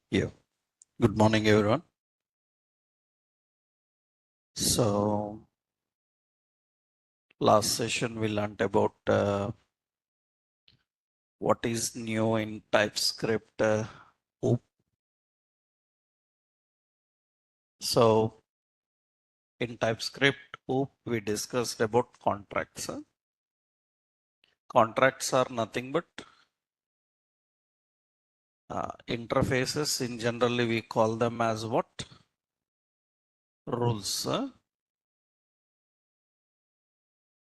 Yeah. Good morning, everyone. So, last session we learned about what is new in TypeScript. OOP. So, in TypeScript OOP, we discussed about contracts. Contracts are nothing but interfaces. In generally, we call them as what? Rules.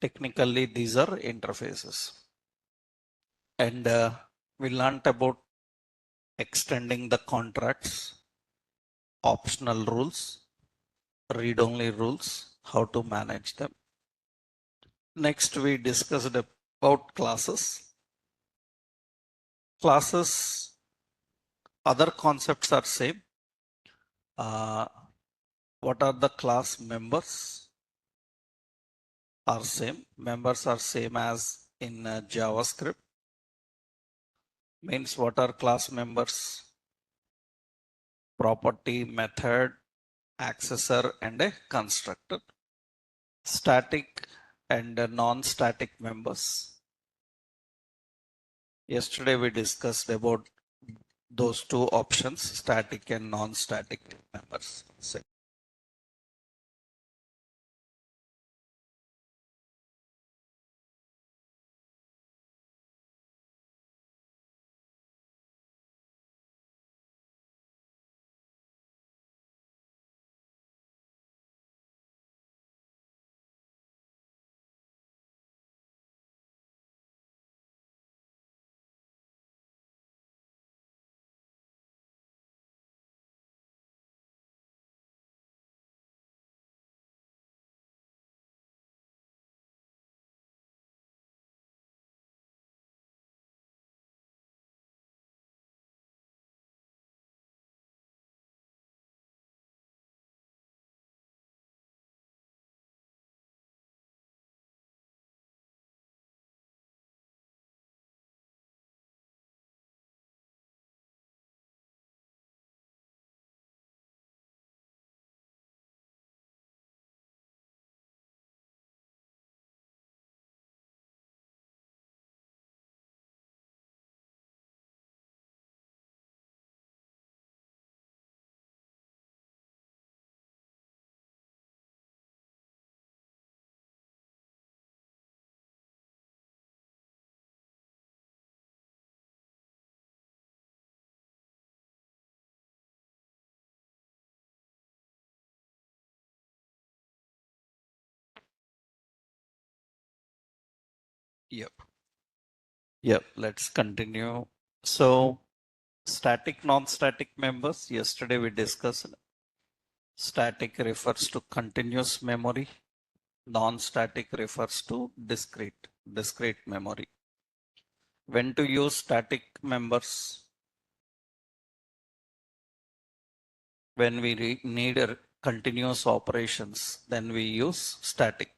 Technically, these are interfaces. And we learned about extending the contracts, optional rules, read-only rules, how to manage them. Next, we discussed about classes. Classes, other concepts are same. What are the class members? Are same. Members are same as in JavaScript. Means what are class members? Property, method, accessor, and a constructor. Static and non-static members. Yesterday we discussed about those two options, static and non-static members. Yep. Yep. Let's continue. So static, non-static members. Yesterday we discussed static refers to continuous memory. Non-static refers to discrete memory. When to use static members? When we need continuous operations, then we use static.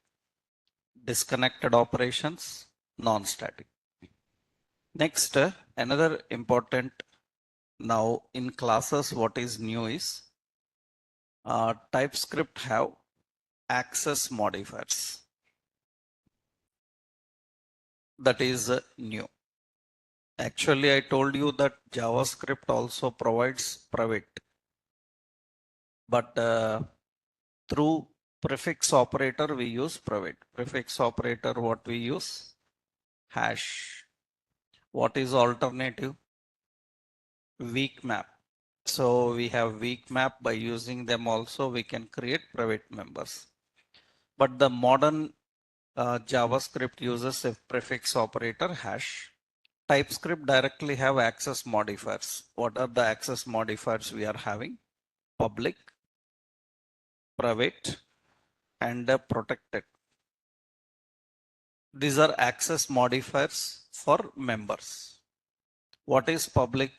Disconnected operations, non-static. Next, another important now in classes, what is new is TypeScript have access modifiers. That is new. Actually, I told you that JavaScript also provides private, but through prefix operator we use private. Prefix operator, what we use? Hash. What is alternative? Weak map. So we have weak map. By using them also we can create private members. But the modern JavaScript uses a prefix operator hash. TypeScript directly have access modifiers. What are the access modifiers we are having? Public, private, and protected. These are access modifiers for members. What is public?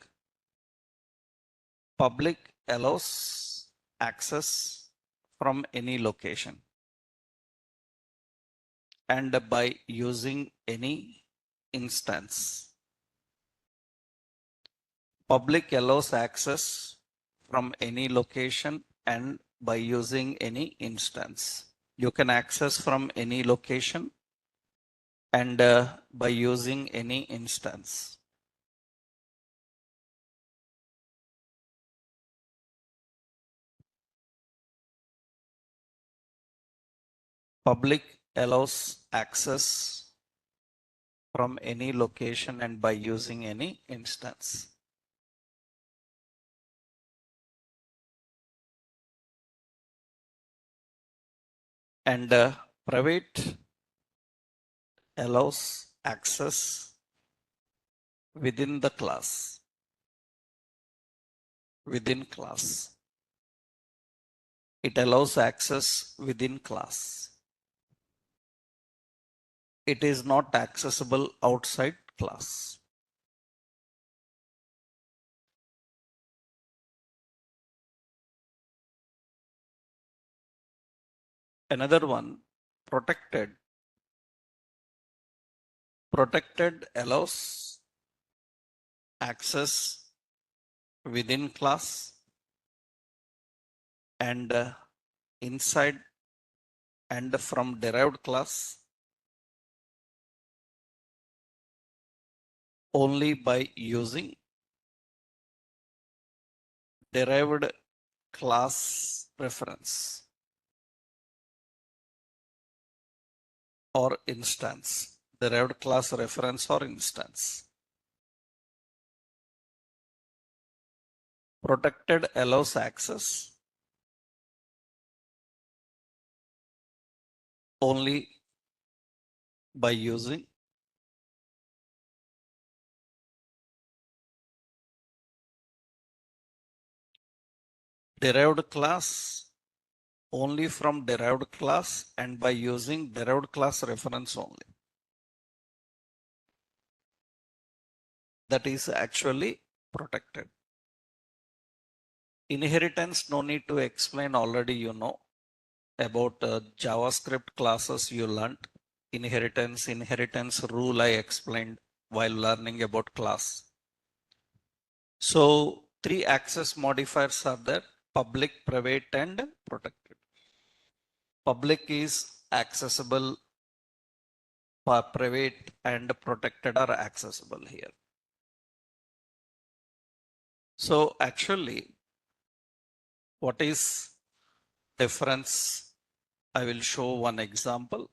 Public allows access from any location and by using any instance. Public allows access from any location and by using any instance. You can access from any location and by using any instance. Public allows access from any location and by using any instance. And private allows access within the class. Within class. It allows access within class. It is not accessible outside class. Another one, protected. Protected allows access within class and inside and from derived class only by using derived class reference or instance. Derived class reference or instance. Protected allows access only by using derived class only from derived class and by using derived class reference only. That is actually protected. Inheritance, no need to explain, already you know about JavaScript classes you learnt. Inheritance rule I explained while learning about class. So three access modifiers are there: public, private, and protected. Public is accessible, private and protected are accessible here. So actually, what is difference? I will show one example.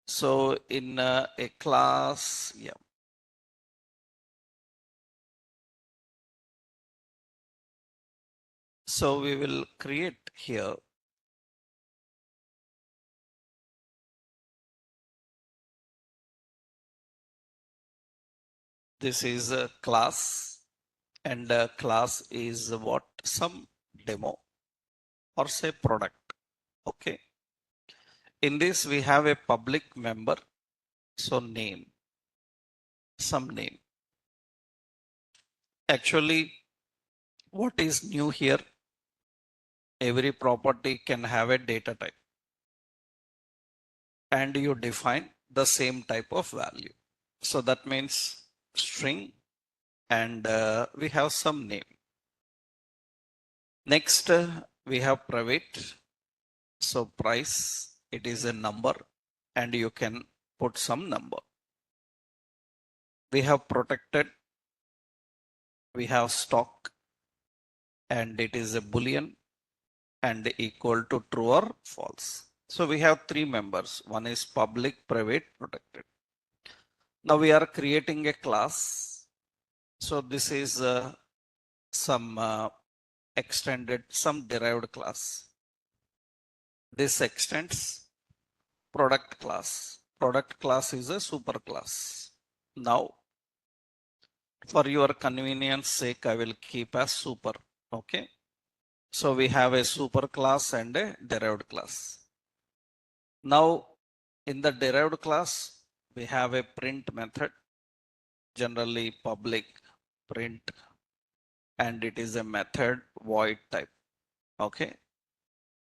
So in a class, yeah. So we will create here. This is a class, and a class is what? Some demo or say product. Okay. In this we have a public member. So name, some name. Actually, what is new here? Every property can have a data type and you define the same type of value. So that means string and we have some name. Next, we have private. So price, it is a number and you can put some number. We have protected. We have stock and it is a boolean and equal to true or false. So we have three members. One is public, private, protected. Now we are creating a class. So this is some extended, some derived class. This extends product class. Product class is a superclass. Now, for your convenience sake, I will keep as super. Okay. So we have a superclass and a derived class. Now, in the derived class, we have a print method, generally public print, and it is a method void type. Okay.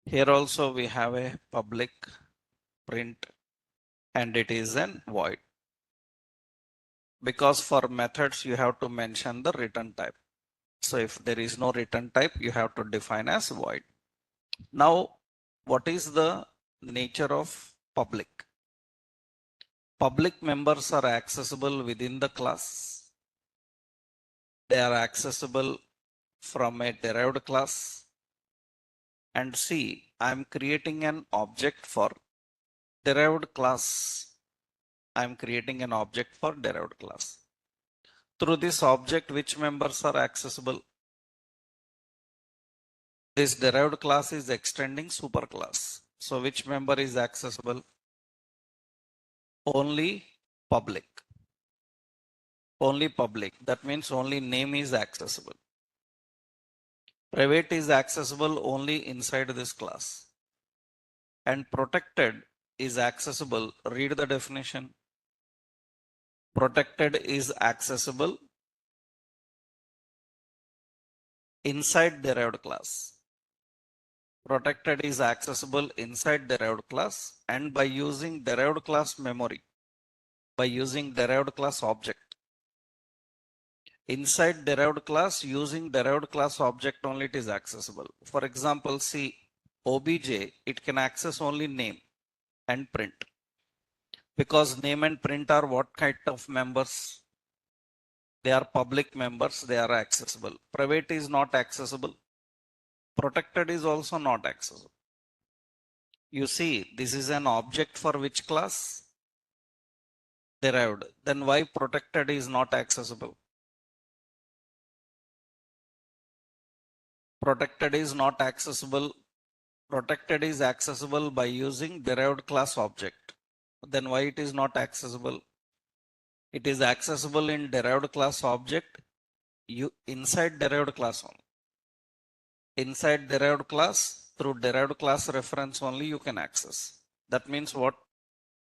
Here also we have a public print and it is an void. Because for methods, you have to mention the return type. So if there is no return type, you have to define as void. Now, what is the nature of public? Public members are accessible within the class. They are accessible from a derived class. And see, I'm creating an object for derived class. I'm creating an object for derived class. Through this object, which members are accessible? This derived class is extending superclass. So which member is accessible? Only public. Only public. That means only name is accessible. Private is accessible only inside this class. And protected is accessible. Read the definition. Protected is accessible inside derived class. Protected is accessible inside derived class and by using derived class memory, by using derived class object. Inside derived class, using derived class object only it is accessible. For example, see obj, it can access only name and print. Because name and print are what kind of members? They are public members, they are accessible. Private is not accessible. Protected is also not accessible. You see, this is an object for which class? Derived. Then why protected is not accessible? Protected is not accessible. Protected is accessible by using derived class object. Then why it is not accessible? It is accessible in derived class object inside derived class only. Inside derived class, through derived class reference only you can access. That means what?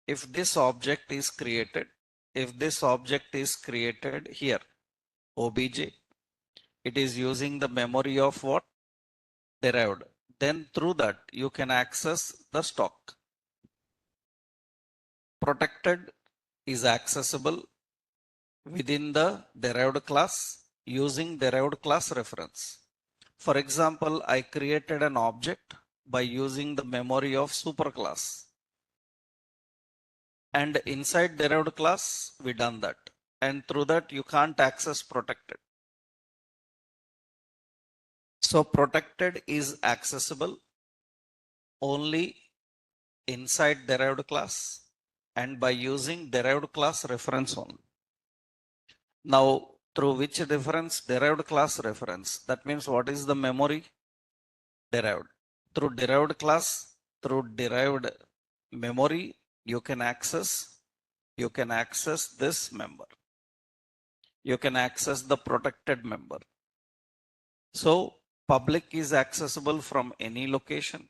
If this object is created here, obj, it is using the memory of what? Derived. Then through that you can access the stock. Protected is accessible within the derived class using derived class reference. For example, I created an object by using the memory of superclass. And inside derived class, we done that. And through that, you can't access protected. So protected is accessible only inside derived class and by using derived class reference only. Now, through which reference? Derived class reference. That means what is the memory? Derived. Through derived class, through derived memory, you can access this member. You can access the protected member. So public is accessible from any location.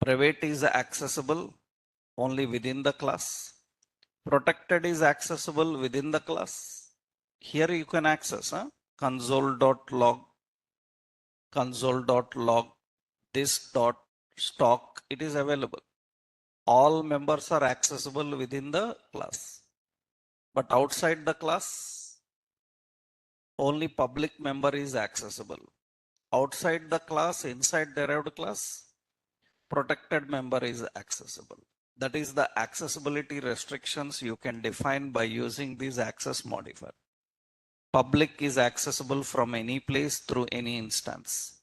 Private is accessible only within the class. Protected is accessible within the class. Here you can access console.log, this dot stock, it is available. All members are accessible within the class. But outside the class, only public member is accessible. Outside the class, inside derived class, protected member is accessible. That is the accessibility restrictions you can define by using this access modifier. Public is accessible from any place through any instance.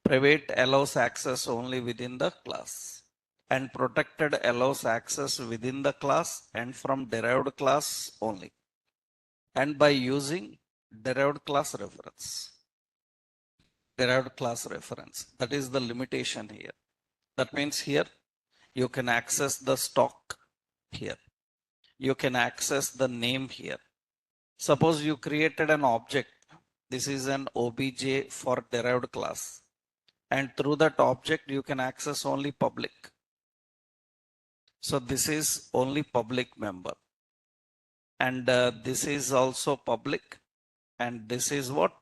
Private allows access only within the class. And protected allows access within the class and from derived class only. And by using derived class reference. Derived class reference. That is the limitation here. That means here you can access the stock here. You can access the name here. Suppose you created an object. This is an obj for derived class. And through that object, you can access only public. So this is only public member. And this is also public. And this is what?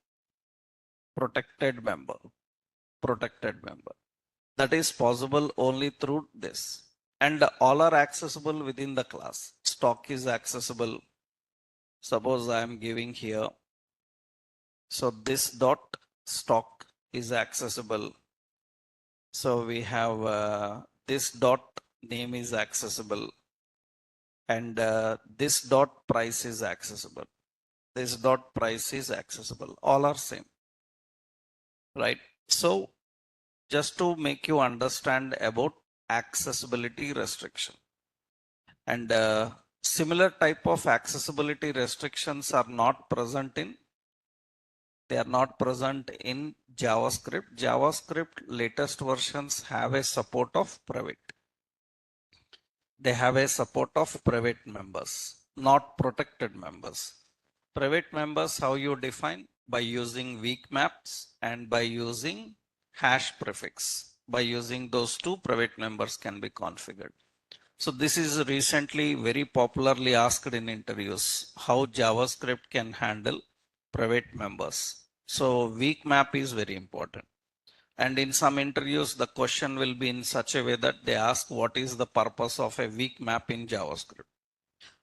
Protected member. Protected member. That is possible only through this. and all are accessible within the class. Stock is accessible. Suppose I am giving here. So this dot stock is accessible. So we have this dot name is accessible, and this dot price is accessible. This dot price is accessible. All are same, right? So just to make you understand about accessibility restriction, and similar type of accessibility restrictions are not present in JavaScript. JavaScript latest versions have a support of private. They have a support of private members, not protected members. Private members, how you define? By using weak maps and by using hash prefix. By using those two, private members can be configured. So this is recently very popularly asked in interviews, how JavaScript can handle private members. So weak map is very important. And in some interviews, the question will be in such a way that they ask what is the purpose of a weak map in JavaScript.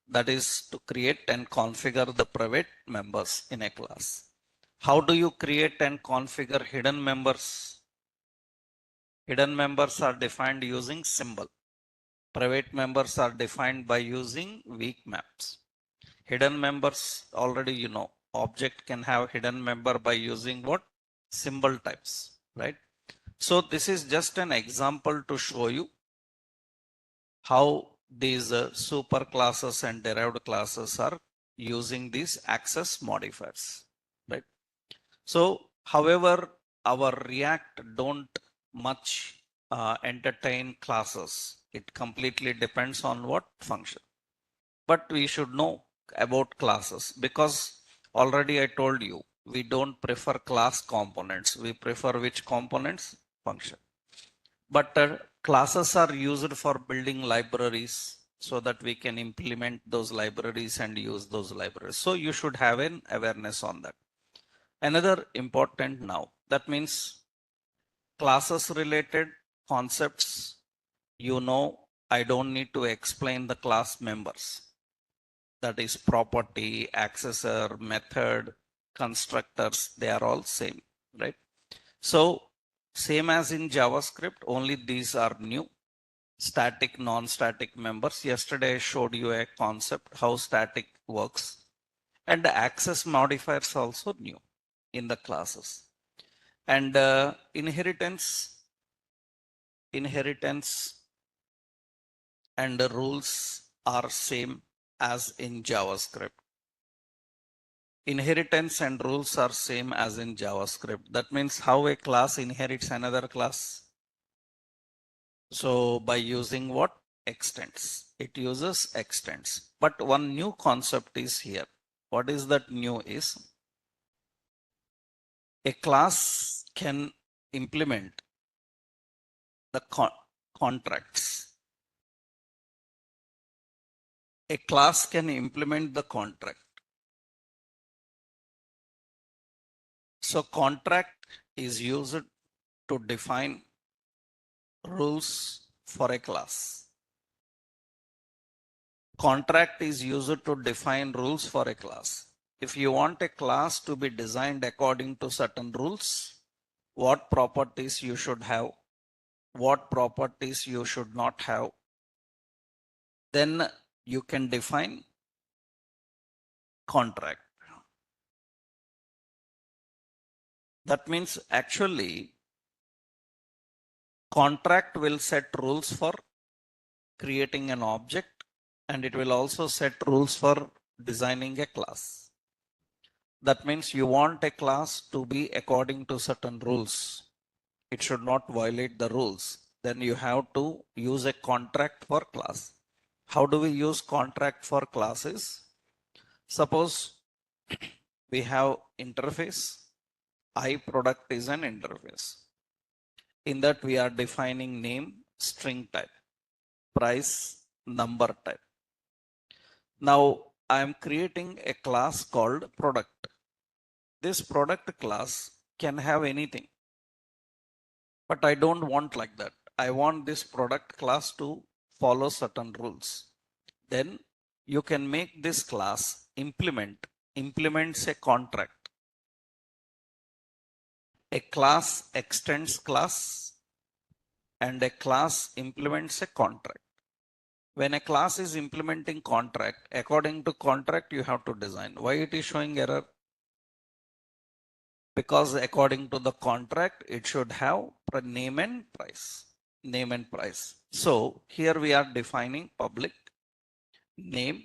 That is to create and configure the private members in a class. How do you create and configure hidden members? Hidden members are defined using symbol. Private members are defined by using weak maps. Hidden members, already you know, object can have hidden member by using what? Symbol types, right? So this is just an example to show you how these super classes and derived classes are using these access modifiers, right? So, however, our React don't much entertain classes. It completely depends on what function. But we should know about classes because already I told you, we don't prefer class components. We prefer which components? Function. But classes are used for building libraries so that we can implement those libraries and use those libraries. So you should have an awareness on that. Another important now, that means classes related concepts, you know, I don't need to explain the class members. That is property, accessor, method, constructors, they are all same, right? So same as in JavaScript, only these are new. Static, non-static members. Yesterday I showed you a concept how static works, and the access modifiers also new in the classes. And inheritance and the rules are same as in JavaScript. Inheritance and rules are same as in JavaScript. That means how a class inherits another class. So by using what? Extends. It uses extends. But one new concept is here. What is that new is? A class can implement the contracts. A class can implement the contract. So contract is used to define rules for a class. Contract is used to define rules for a class. If you want a class to be designed according to certain rules, what properties you should have, what properties you should not have, then you can define contract. That means actually contract will set rules for creating an object, and it will also set rules for designing a class. That means you want a class to be according to certain rules. It should not violate the rules. Then you have to use a contract for class. How do we use contract for classes? Suppose we have interface. iProduct is an interface. In that we are defining name, string type, price, number type. Now I am creating a class called product. This product class can have anything, but I don't want like that. I want this product class to follow certain rules. Then you can make this class implements a contract. A class extends class and a class implements a contract. When a class is implementing contract, according to contract, you have to design. Why it is showing error? Because according to the contract, it should have name and price. Name and price. So here we are defining public name.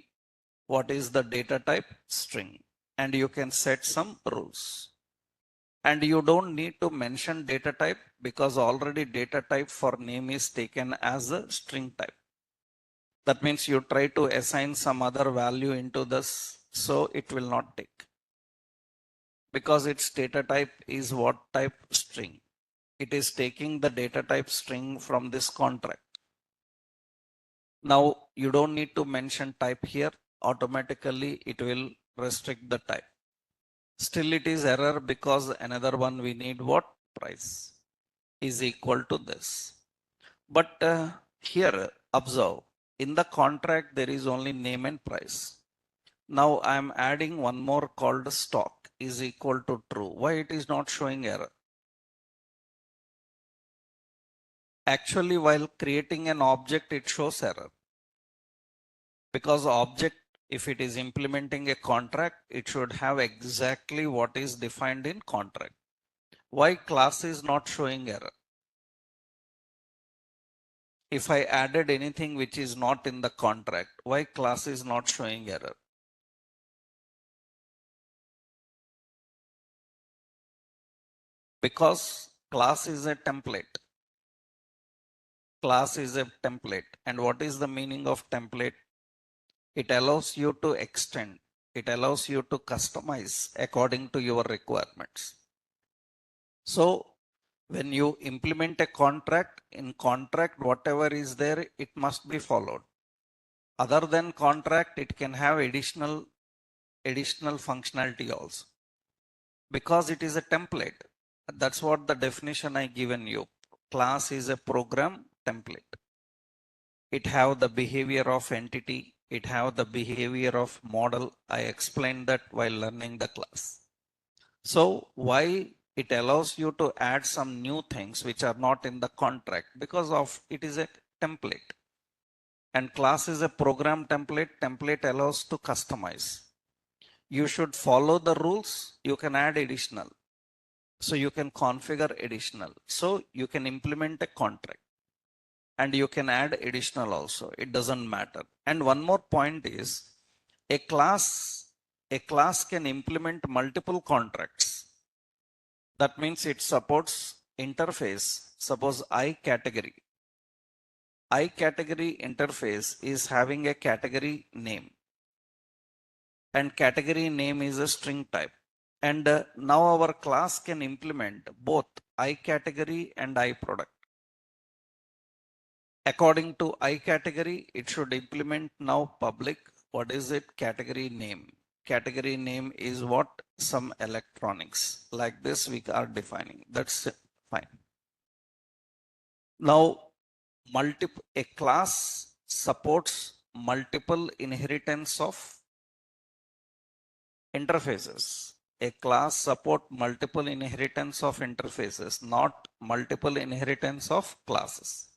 What is the data type? String. And you can set some rules. And you don't need to mention data type because already data type for name is taken as a string type. That means you try to assign some other value into this, so it will not take. Because its data type is what type? String. It is taking the data type string from this contract. Now you don't need to mention type here. Automatically it will restrict the type. Still it is error because another one we need what? Price is equal to this. But here observe, in the contract there is only name and price. Now I am adding one more called stock is equal to true. Why it is not showing error? Actually, while creating an object, it shows error. Because object, if it is implementing a contract, it should have exactly what is defined in contract. Why class is not showing error? If I added anything which is not in the contract, why class is not showing error? Because class is a template. Class is a template. And what is the meaning of template? It allows you to extend. It allows you to customize according to your requirements. So when you implement a contract, in contract, whatever is there, it must be followed. Other than contract, it can have additional functionality also. Because it is a template. That's what the definition I given you. Class is a program template. It have the behavior of entity. It have the behavior of model. I explained that while learning the class. So why it allows you to add some new things which are not in the contract? Because of it is a template. And class is a program template. Template allows to customize. You should follow the rules. You can add additional. So you can configure additional. So you can implement a contract. And you can add additional also. It doesn't matter. And one more point is a class can implement multiple contracts. That means it supports interface. Suppose I category interface is having a category name, and category name is a string type. And now our class can implement both I category and I product. According to I category, it should implement now public. What is it? Category name. Category name is what? Some electronics. Like this we are defining. That's fine. Now a class supports multiple inheritance of interfaces. A class support multiple inheritance of interfaces, not multiple inheritance of classes.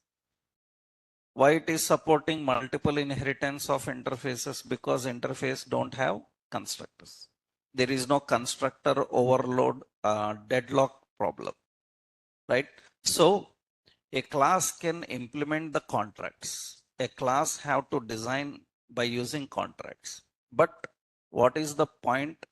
Why it is supporting multiple inheritance of interfaces? Because interface don't have constructors. There is no constructor overload deadlock problem, right? So a class can implement the contracts. A class have to design by using contracts. But what is the point?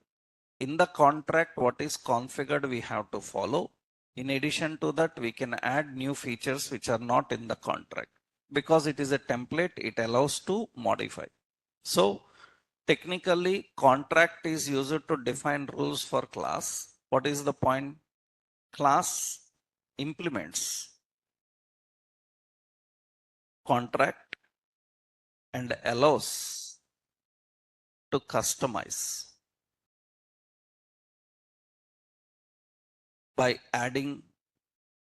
In the contract, what is configured, we have to follow. In addition to that, we can add new features which are not in the contract. Because it is a template, it allows to modify. So technically, contract is used to define rules for class. What is the point? Class implements contract and allows to customize by adding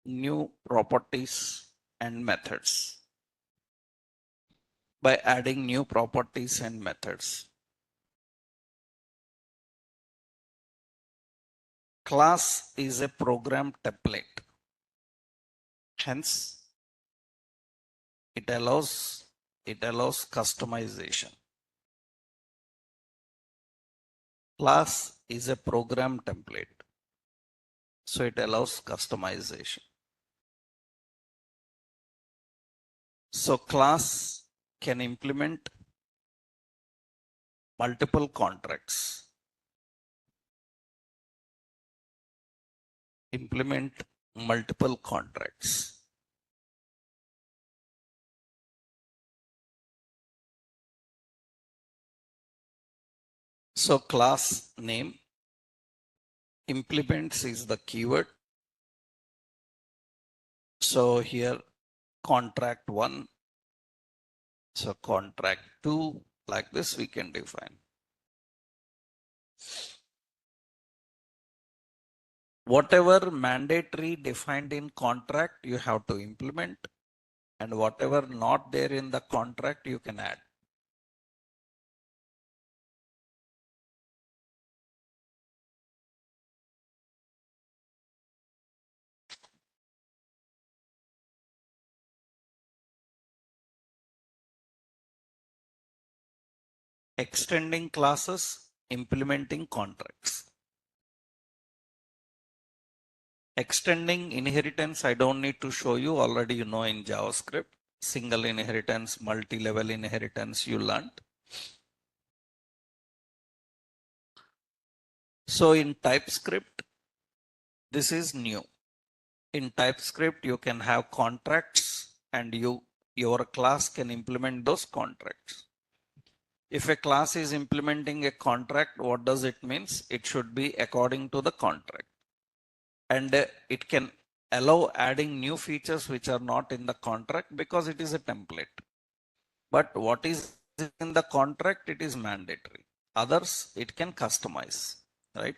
new properties and methods. by adding new properties and methods. Class is a program template. Hence, it allows customization. Class is a program template, so it allows customization. So class can implement multiple contracts. Implement multiple contracts. So class name, implements is the keyword. So here contract 1, so contract 2, like this we can define. Whatever mandatory defined in contract you have to implement, and whatever not there in the contract you can add. Extending classes, implementing contracts. Extending inheritance, I don't need to show you, already you know in JavaScript. Single inheritance, multi-level inheritance you learned. So in TypeScript, this is new. In TypeScript, you can have contracts and your class can implement those contracts. If a class is implementing a contract, what does it mean? It should be according to the contract. And it can allow adding new features which are not in the contract because it is a template. But what is in the contract, it is mandatory. Others, it can customize, right?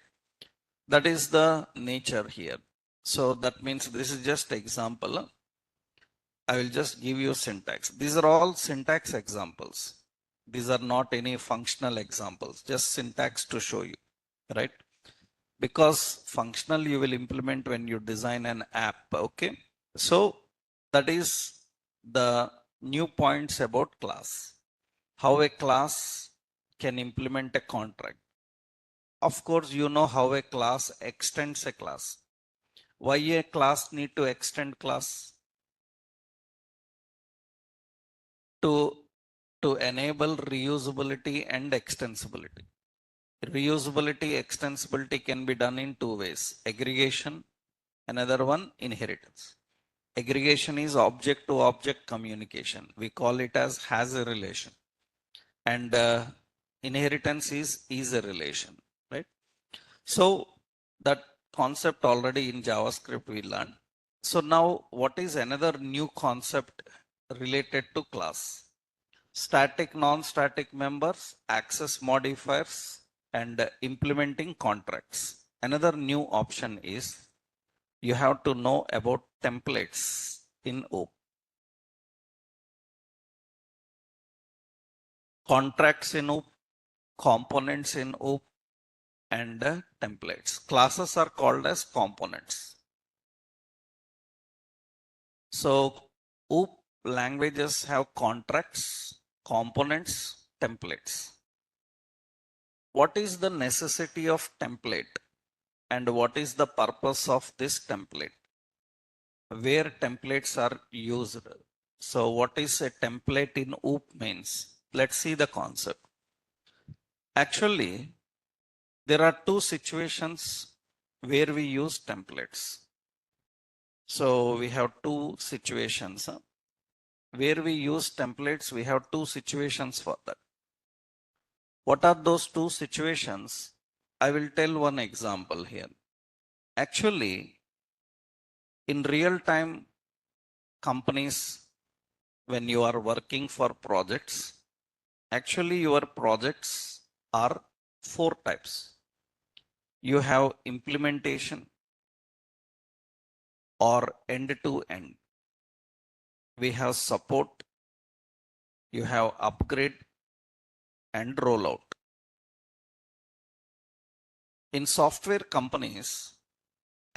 That is the nature here. So that means this is just example. I will just give you syntax. These are all syntax examples. These are not any functional examples, just syntax to show you, right? Because functional you will implement when you design an app, okay? So that is the new points about class. How a class can implement a contract. Of course, you know how a class extends a class. Why a class need to extend class? To enable reusability and extensibility. Reusability, extensibility can be done in two ways. Aggregation, another one inheritance. Aggregation is object to object communication. We call it as a relation. And inheritance is a relation, right? So that concept already in JavaScript we learned. So now what is another new concept related to class? Static, non-static members, access modifiers, and implementing contracts. Another new option is you have to know about templates in OOP. Contracts in OOP, components in OOP, and templates. Classes are called as components. So OOP languages have contracts, components, templates. What is the necessity of template and what is the purpose of this template? Where templates are used? So what is a template in OOP means? Let's see the concept. Actually, there are two situations where we use templates. So we have two situations. Where we use templates, we have two situations for that. What are those two situations? I will tell one example here. Actually, in real time companies, when you are working for projects, actually your projects are four types. You have implementation or end to end. We have support, you have upgrade and rollout. In software companies,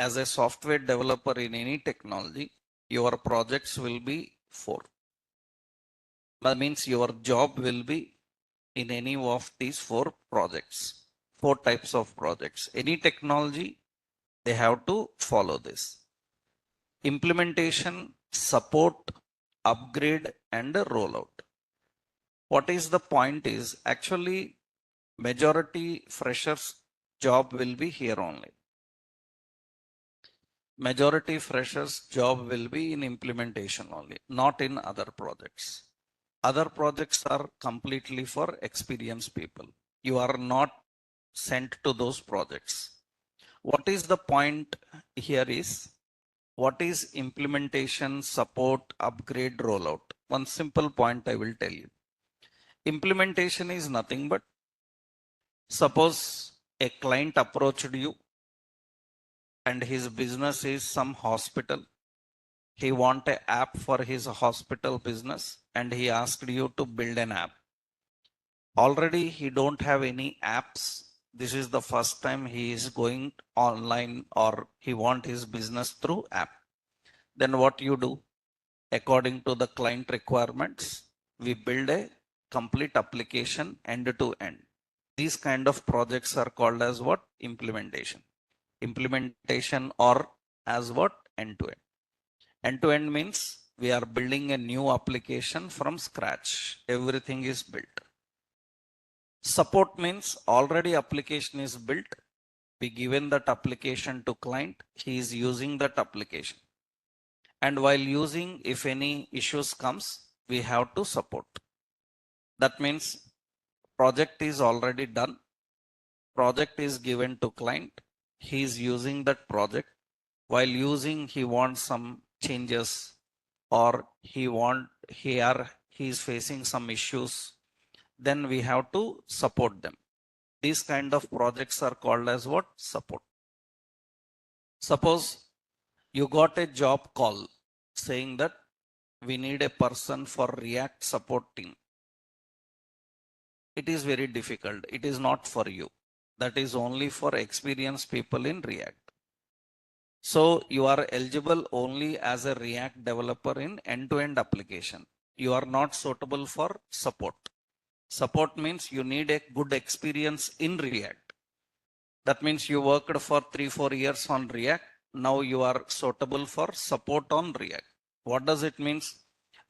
as a software developer in any technology, your projects will be 4. That means your job will be in any of these 4 projects, 4 types of projects. Any technology, they have to follow this. Implementation, support, upgrade, and a rollout. What is the point is actually majority freshers job will be here only. Majority freshers job will be in implementation only, not in other projects. Other projects are completely for experienced people. You are not sent to those projects. What is the point here is, what is implementation, support, upgrade, rollout? One simple point I will tell you. Implementation is nothing but, suppose a client approached you and his business is some hospital. He want an app for his hospital business and he asked you to build an app. Already he don't have any apps. This is the first time he is going online or he want his business through app. Then what you do? According to the client requirements, we build a complete application end to end. These kind of projects are called as what? Implementation. Implementation or as what? End to end. End to end means we are building a new application from scratch. Everything is built. Support means already application is built. We given that application to client. He is using that application. And while using, if any issues comes, we have to support. That means project is already done. Project is given to client. He is using that project. While using, he wants some changes or he is facing some issues. Then we have to support them. These kind of projects are called as what? Support. Suppose you got a job call saying that we need a person for React support team. It is very difficult. It is not for you. That is only for experienced people in React. So you are eligible only as a React developer in end-to-end application. You are not suitable for support. Support means you need a good experience in React. That means you worked for 3-4 years on React. Now you are suitable for support on React. What does it mean?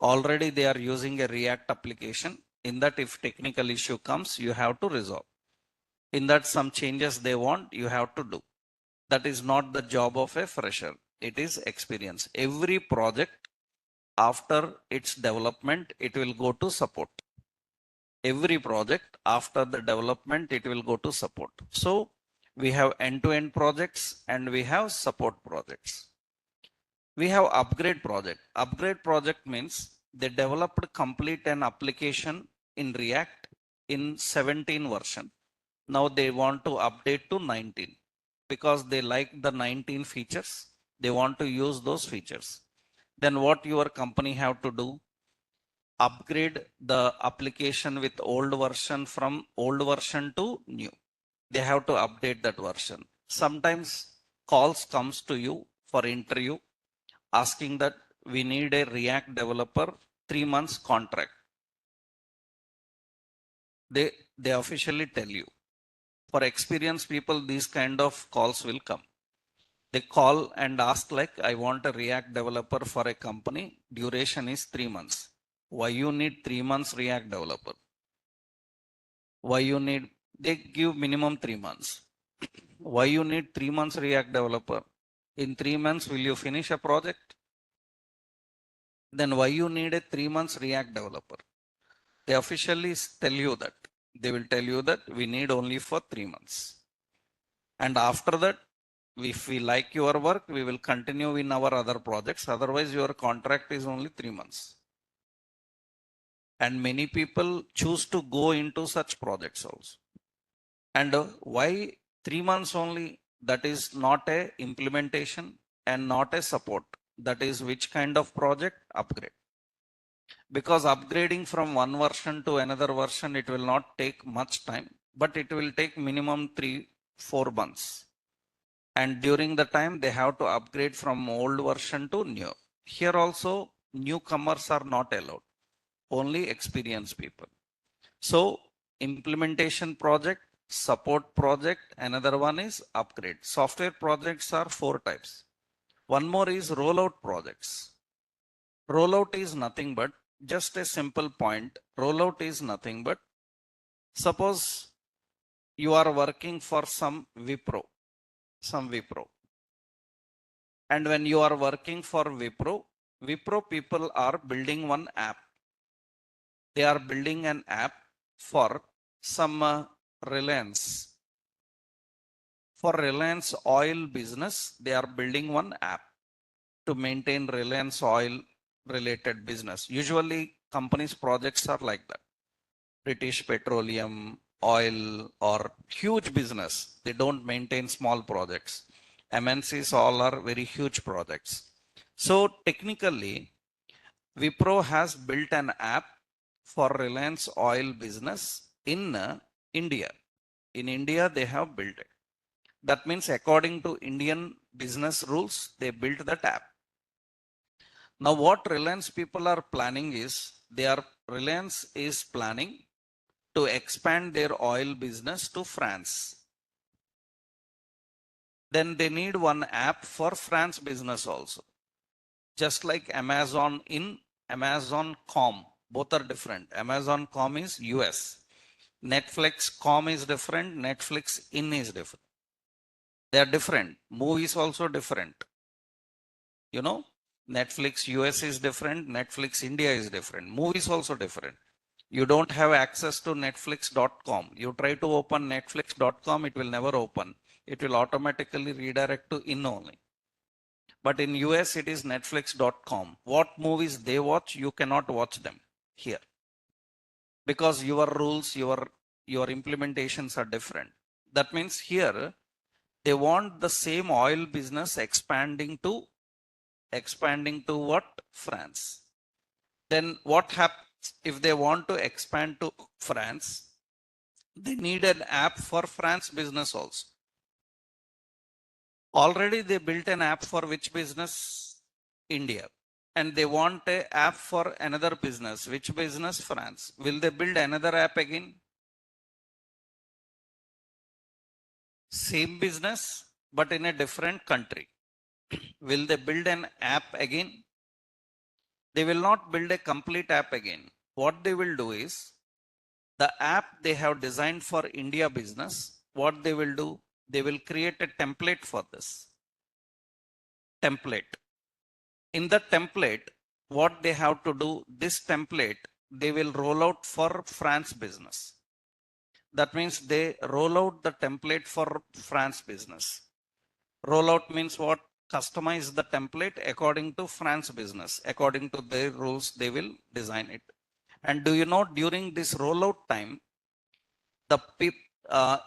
Already they are using a React application. In that, if technical issue comes, you have to resolve. In that, some changes they want, you have to do. That is not the job of a fresher. It is experience. Every project after its development, it will go to support. Every project after the development, it will go to support. So we have end-to-end projects and we have support projects. We have upgrade project. Upgrade project means they developed complete an application in React in 17 version. Now they want to update to 19 because they like the 19 features. They want to use those features. Then what your company have to do? Upgrade the application with old version from old version to new. They have to update that version. Sometimes calls comes to you for interview asking that we need a React developer 3 months contract. They officially tell you. For experienced people, these kind of calls will come. They call and ask like, I want a React developer for a company. Duration is 3 months. Why you need 3 months React developer? Why you need, they give minimum 3 months. Why you need 3 months React developer? In 3 months, will you finish a project? Then why you need a 3 months React developer? They officially tell you that. They will tell you that we need only for 3 months. And after that, if we like your work, we will continue in our other projects. Otherwise, your contract is only 3 months. And many people choose to go into such projects also. And why 3 months only? That is not a implementation and not a support. That is which kind of project? Upgrade. because upgrading from one version to another version, it will not take much time, but it will take minimum 3-4 months. And during the time they have to upgrade from old version to new. Here also newcomers are not allowed, only experienced people. So implementation project, support project, another one is upgrade. Software projects are 4 types. One more is rollout projects. Rollout is nothing but just a simple point. Rollout is nothing but suppose you are working for some Wipro. And when you are working for Wipro people are building one app. They are building an app for some Reliance. For Reliance oil business, they are building one app to maintain Reliance oil related business. Usually companies projects are like that. British Petroleum, oil or huge business. They don't maintain small projects. MNCs all are very huge projects. So technically, Wipro has built an app for Reliance oil business in India. In India, they have built it. That means according to Indian business rules, they built that app. Now what Reliance people are planning is, Reliance is planning to expand their oil business to France. Then they need one app for France business also. Just like Amazon in, Amazon.com, both are different. Amazon.com is US. Netflix.com is different. Netflix in is different. They are different. Movies also different. You know, Netflix US is different. Netflix India is different. Movies also different. You don't have access to netflix.com. You try to open netflix.com, it will never open. It will automatically redirect to in only. But in US, it is netflix.com. What movies they watch, you cannot watch them here. Because your rules, your implementations are different. That means here, they want the same oil business expanding to what? France. Then what happens if they want to expand to France? They need an app for France business also. Already they built an app for which business? India. And they want an app for another business. Which business? France. Will they build another app again? Same business, but in a different country. Will they build an app again? They will not build a complete app again. What they will do is, the app they have designed for India business, what they will do, they will create a template for this. Template. In the template, what they have to do, this template, they will roll out for France business. That means they roll out the template for France business. Rollout means what? Customize the template according to France business. According to their rules, they will design it. And do you know, during this rollout time, the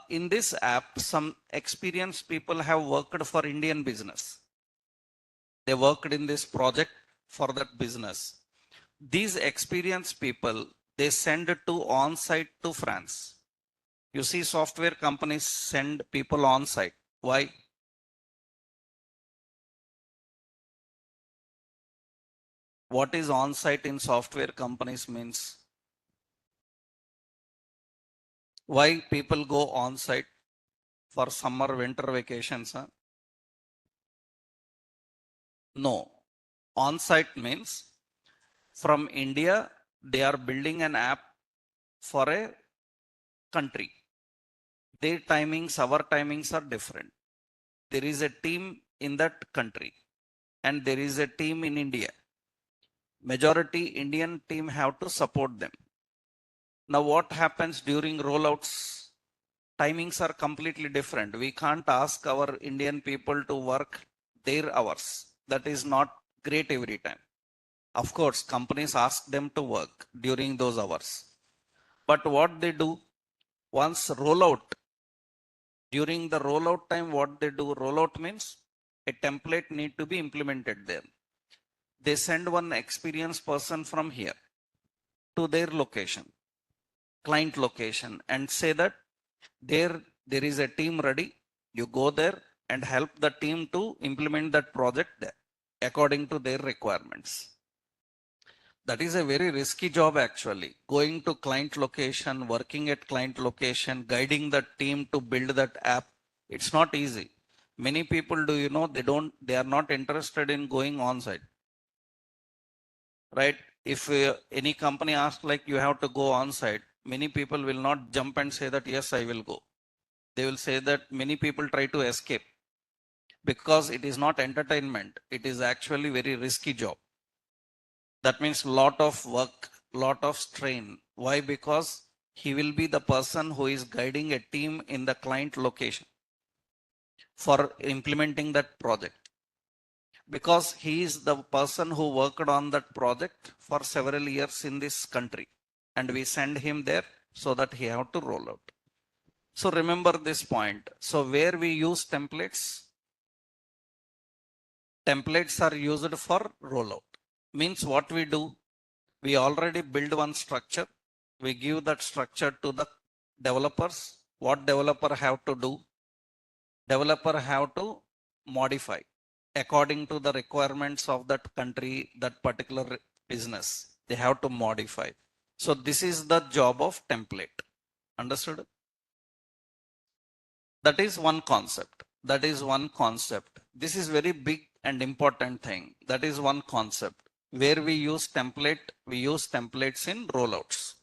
in this app, some experienced people have worked for Indian business. They worked in this project for that business. These experienced people, they send to on-site to France. You see, software companies send people on-site. Why? What is on-site in software companies means? Why people go on-site for summer, winter vacations? Huh? No. On-site means from India, they are building an app for a country. Their timings, our timings are different. There is a team in that country and there is a team in India. Majority Indian team have to support them. Now what happens during rollouts? Timings are completely different. We can't ask our Indian people to work their hours. That is not great every time. Of course, companies ask them to work during those hours. But what they do, once rollout, during the rollout time, what they do, rollout means a template need to be implemented there. They send one experienced person from here. to their location, client location, and say that there is a team ready. You go there and help the team to implement that project there according to their requirements. That is a very risky job actually. Going to client location, working at client location, guiding the team to build that app. It's not easy. Many people, do you know, they are not interested in going on site, right? If any company asks like you have to go on site, many people will not jump and say that, yes, I will go. They will say that many people try to escape because it is not entertainment. It is actually very risky job. That means lot of work, lot of strain. Why? Because he will be the person who is guiding a team in the client location for implementing that project. Because he is the person who worked on that project for several years in this country. And we send him there so that he have to roll out. So remember this point. So where we use templates, templates are used for rollout. Means what we do, we already build one structure. We give that structure to the developers. What developer have to do? Developer have to modify according to the requirements of that country, that particular business. They have to modify. So this is the job of template. Understood? That is one concept. That is one concept. This is very big and important thing. That is one concept. Where we use templates in rollouts.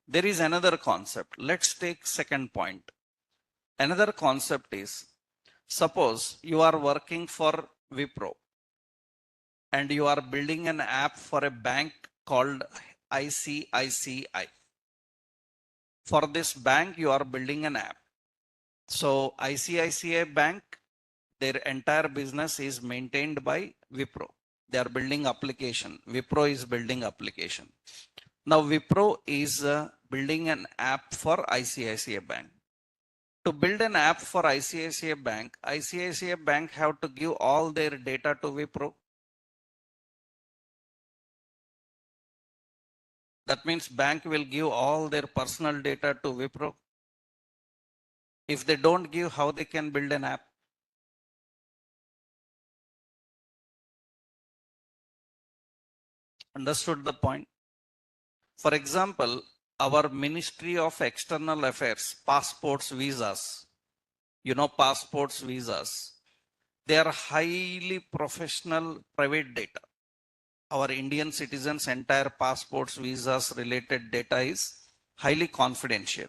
There is another concept. Let's take second point. Another concept is, suppose you are working for Wipro and you are building an app for a bank called ICICI. For this bank, you are building an app. So ICICI Bank, their entire business is maintained by Wipro. They are building application. Wipro is building application. Now Wipro is building an app for ICICI Bank. To build an app for ICICI Bank have to give all their data to Wipro. That means bank will give all their personal data to Wipro. If they don't give, how they can build an app? Understood the point? For example, our Ministry of External Affairs, passports, visas, passports, visas, they are highly professional private data. Our Indian citizens' entire passports, visas related data is highly confidential.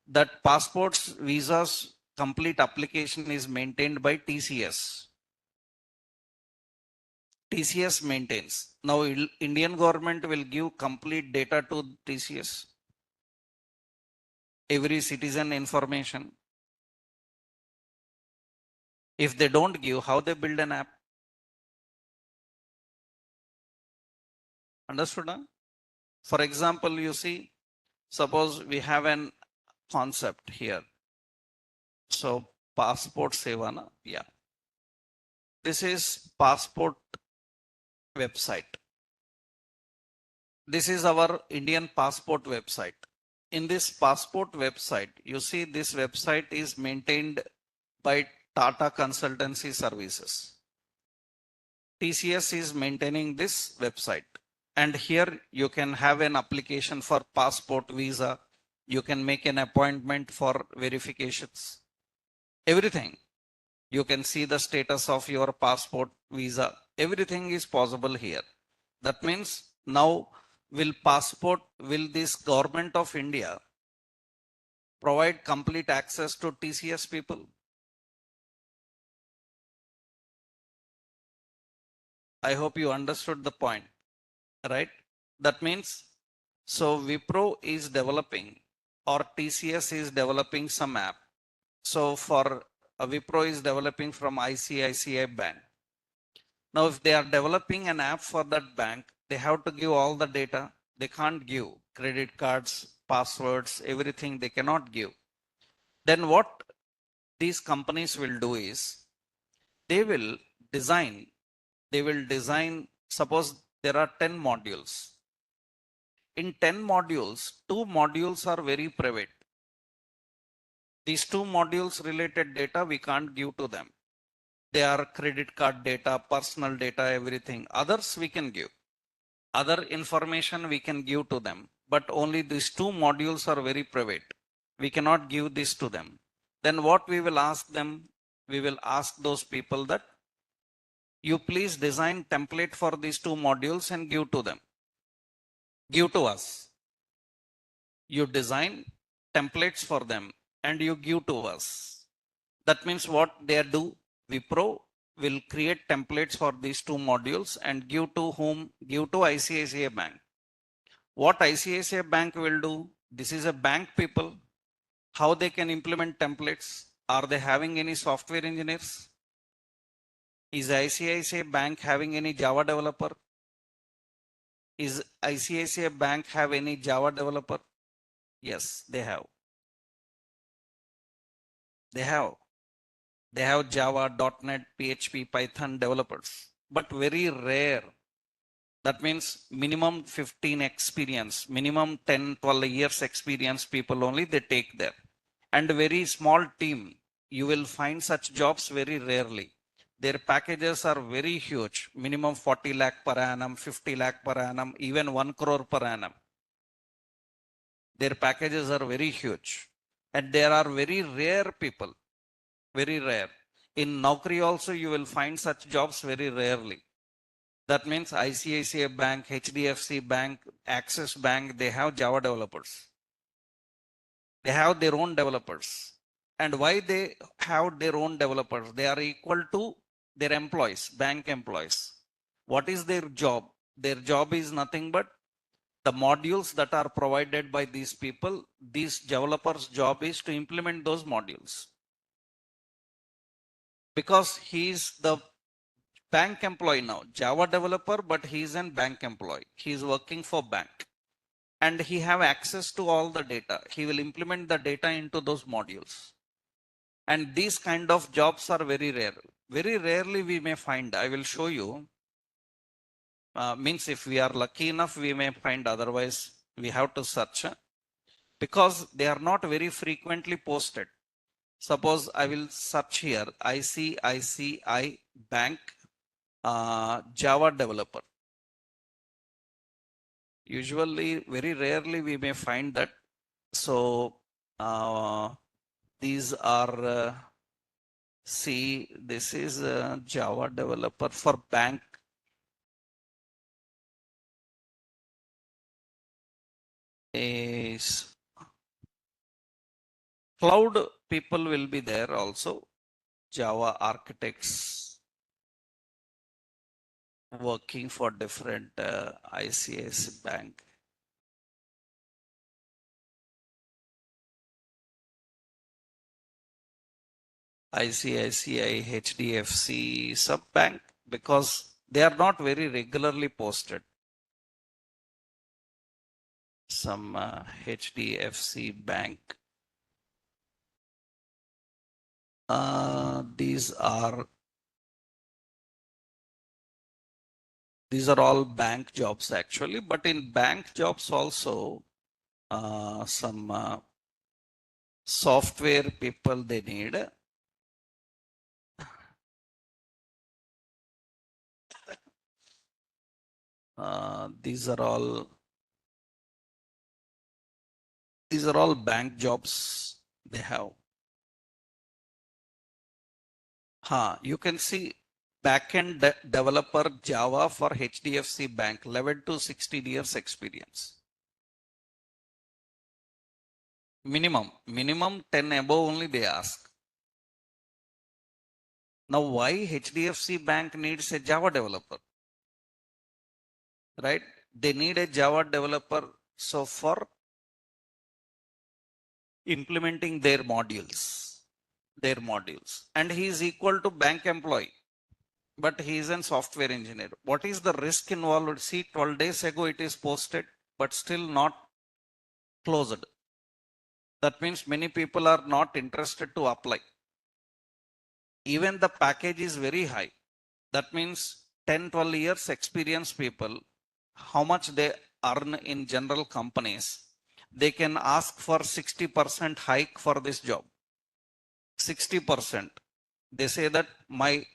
That passports, visas, complete application is maintained by TCS. TCS maintains. Now, Indian government will give complete data to TCS. Every citizen information. If they don't give, how they build an app? Understood? Huh? For example, you see, suppose we have an concept here. So passport Sevana, yeah. This is passport website. This is our Indian passport website. In this passport website, you see this website is maintained by Tata Consultancy Services. TCS is maintaining this website. And here you can have an application for passport, visa. You can make an appointment for verifications. Everything. You can see the status of your passport, visa. Everything is possible here. That means now will this government of India provide complete access to TCS people? I hope you understood the point, right? That means, so Wipro is developing or TCS is developing some app. So for Wipro is developing from ICICI Bank. Now, if they are developing an app for that bank, they have to give all the data. They can't give credit cards, passwords, everything they cannot give. Then what these companies will do is they will design, suppose there are 10 modules. In 10 modules, 2 modules are very private. These 2 modules related data we can't give to them. They are credit card data, personal data, everything. Others we can give. Other information we can give to them. But only these 2 modules are very private. We cannot give this to them. Then what we will ask them? We will ask those people that you please design template for these 2 modules and give to them. Give to us. You design templates for them and you give to us. That means what they do, Wipro will create templates for these 2 modules and give to whom? Give to ICICI Bank. What ICICI Bank will do? This is a bank people. How they can implement templates? Are they having any software engineers? Is ICICI Bank having any Java developer? Is ICICI Bank have any Java developer? Yes, they have. They have. They have Java, .NET, PHP, Python developers, but very rare. That means minimum 15 experience, minimum 10, 12 years experience people only they take there. And very small team, you will find such jobs very rarely. Their packages are very huge, minimum 40 lakh per annum, 50 lakh per annum, even 1 crore per annum. Their packages are very huge. And there are very rare people, very rare. In Naukri also, you will find such jobs very rarely. That means ICICI Bank, HDFC Bank, Axis Bank, they have Java developers. They have their own developers. And why they have their own developers? They are equal to their employees, bank employees. What is their job? Their job is nothing but the modules that are provided by these people. These developers' job is to implement those modules. Because he is the bank employee now, Java developer, but he is an bank employee. He is working for bank and he have access to all the data. He will implement the data into those modules. And these kind of jobs are very rare. Very rarely we may find. I will show you. Means if we are lucky enough, we may find. Otherwise, we have to search because they are not very frequently posted. Suppose I will search here ICICI Bank Java developer. Usually, very rarely we may find that. So these are see, this is a Java developer for bank. Is cloud people will be there also. Java architects working for different ICICI Bank. ICICI, HDFC, sub bank, because they are not very regularly posted. Some HDFC Bank. These are all bank jobs actually, but in bank jobs also some software people they need. These are all bank jobs they have. You can see backend developer Java for HDFC Bank, 11 to 16 years experience. Minimum 10 above only they ask. Now why HDFC Bank needs a Java developer? Right? They need a Java developer. So for implementing their modules, and he is equal to bank employee, but he is a software engineer. What is the risk involved? See, 12 days ago it is posted, but still not closed. That means many people are not interested to apply. Even the package is very high. That means 10, 12 years experience people, how much they earn in general companies, they can ask for 60% hike for this job. 60%. They say that my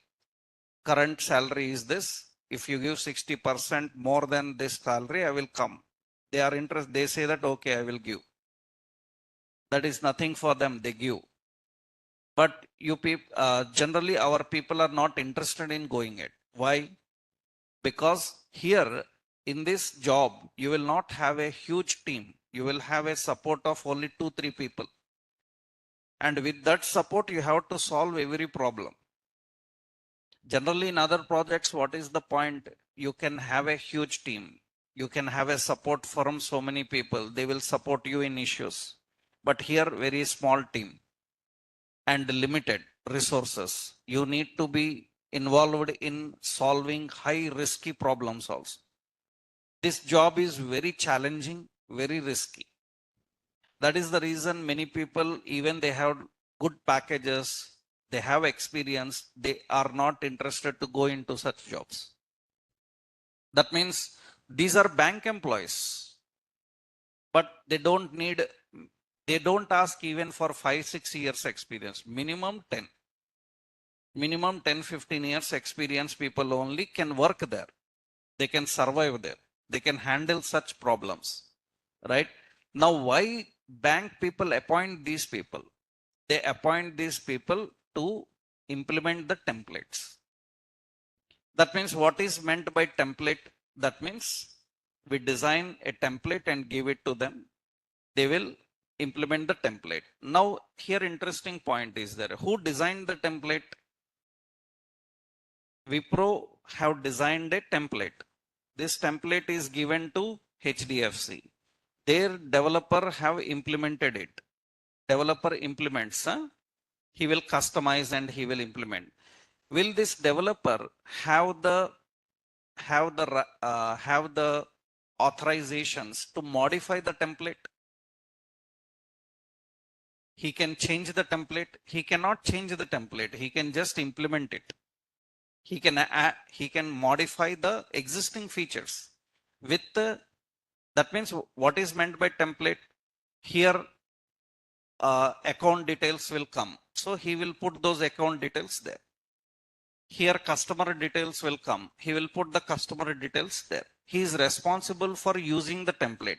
current salary is this. If you give 60% more than this salary, I will come. They are interested. They say that, okay, I will give. That is nothing for them. They give. But you people, generally our people are not interested in going it. Why? Because here in this job, you will not have a huge team. You will have a support of only 2-3 people. And with that support, you have to solve every problem. Generally in other projects, what is the point? You can have a huge team. You can have a support from so many people. They will support you in issues. But here, very small team and limited resources. You need to be involved in solving high risky problems also. This job is very challenging, very risky. That is the reason many people, even they have good packages, they have experience, they are not interested to go into such jobs. That means these are bank employees, but they don't ask even for 5-6 years experience, minimum 10. Minimum 10-15 years experience people only can work there. They can survive there. They can handle such problems, right? Now, why bank people appoint these people? They appoint these people to implement the templates. That means what is meant by template? That means we design a template and give it to them. They will implement the template. Now, here interesting point is there. Who designed the template? Wipro have designed a template. This template is given to HDFC. Their developer have implemented it. Developer implements, he will customize and he will implement. Will this developer have the authorizations to modify the template? He can change the template. He cannot change the template. He can just implement it. He can modify the existing features with the, that means what is meant by template here. Account details will come, so he will put those account details there. Here customer details will come, he will put the customer details there. He is responsible for using the template.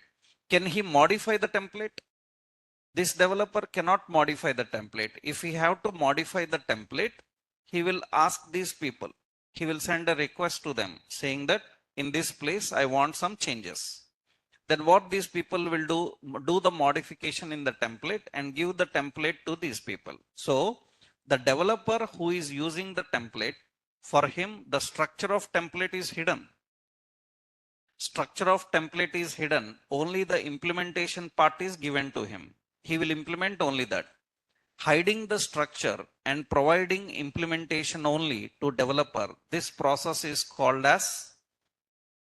Can he modify the template? This developer cannot modify the template. If he have to modify the template, he will ask these people. He will send a request to them saying that in this place I want some changes. Then what these people will do the modification in the template and give the template to these people. So the developer who is using the template, for him the structure of template is hidden. Structure of template is hidden. Only the implementation part is given to him. He will implement only that. Hiding the structure and providing implementation only to developer, this process is called as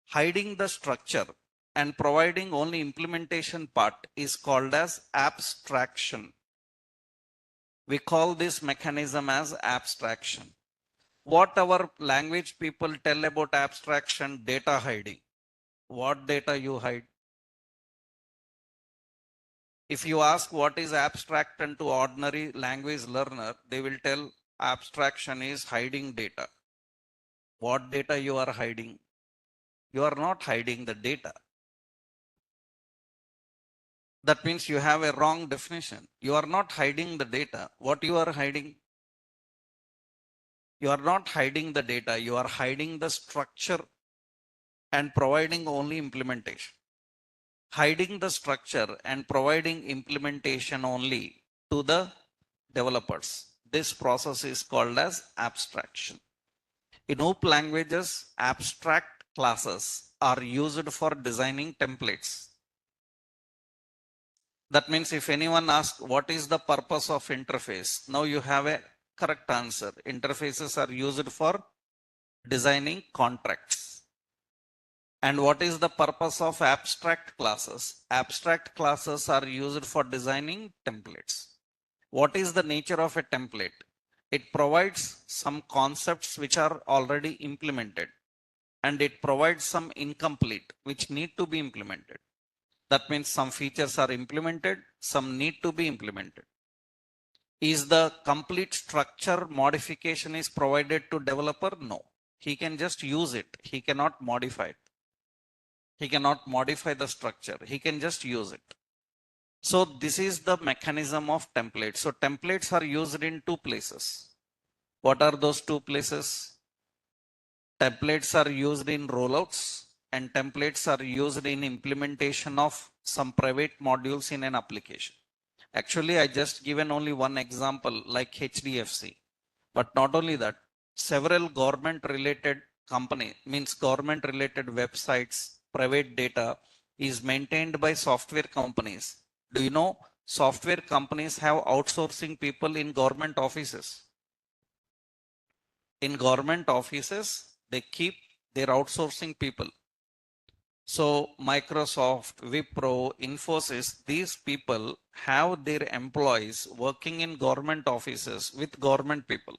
hiding the structure and providing only implementation part is called as abstraction. We call this mechanism as abstraction. What our language people tell about abstraction? Data hiding. What data you hide? If you ask what is abstraction to ordinary language learner, they will tell abstraction is hiding data. What data you are hiding? You are not hiding the data. That means you have a wrong definition. You are not hiding the data. What you are hiding? You are not hiding the data. You are hiding the structure and providing only implementation. Hiding the structure and providing implementation only to the developers. This process is called as abstraction. In OOP languages, abstract classes are used for designing templates. That means if anyone asks what is the purpose of interface, now you have a correct answer. Interfaces are used for designing contracts. And what is the purpose of abstract classes? Abstract classes are used for designing templates. What is the nature of a template? It provides some concepts which are already implemented and it provides some incomplete which need to be implemented. That means some features are implemented, some need to be implemented. Is the complete structure modification is provided to developer? No. He can just use it. He cannot modify it. He cannot modify the structure. He can just use it. So this is the mechanism of templates. So templates are used in two places. What are those two places? Templates are used in rollouts and templates are used in implementation of some private modules in an application. Actually, I just given only one example like HDFC, but not only that, several government related company means government related websites, private data is maintained by software companies. Do you know software companies have outsourcing people in government offices? In government offices, they keep their outsourcing people. So Microsoft, Wipro, Infosys, these people have their employees working in government offices with government people.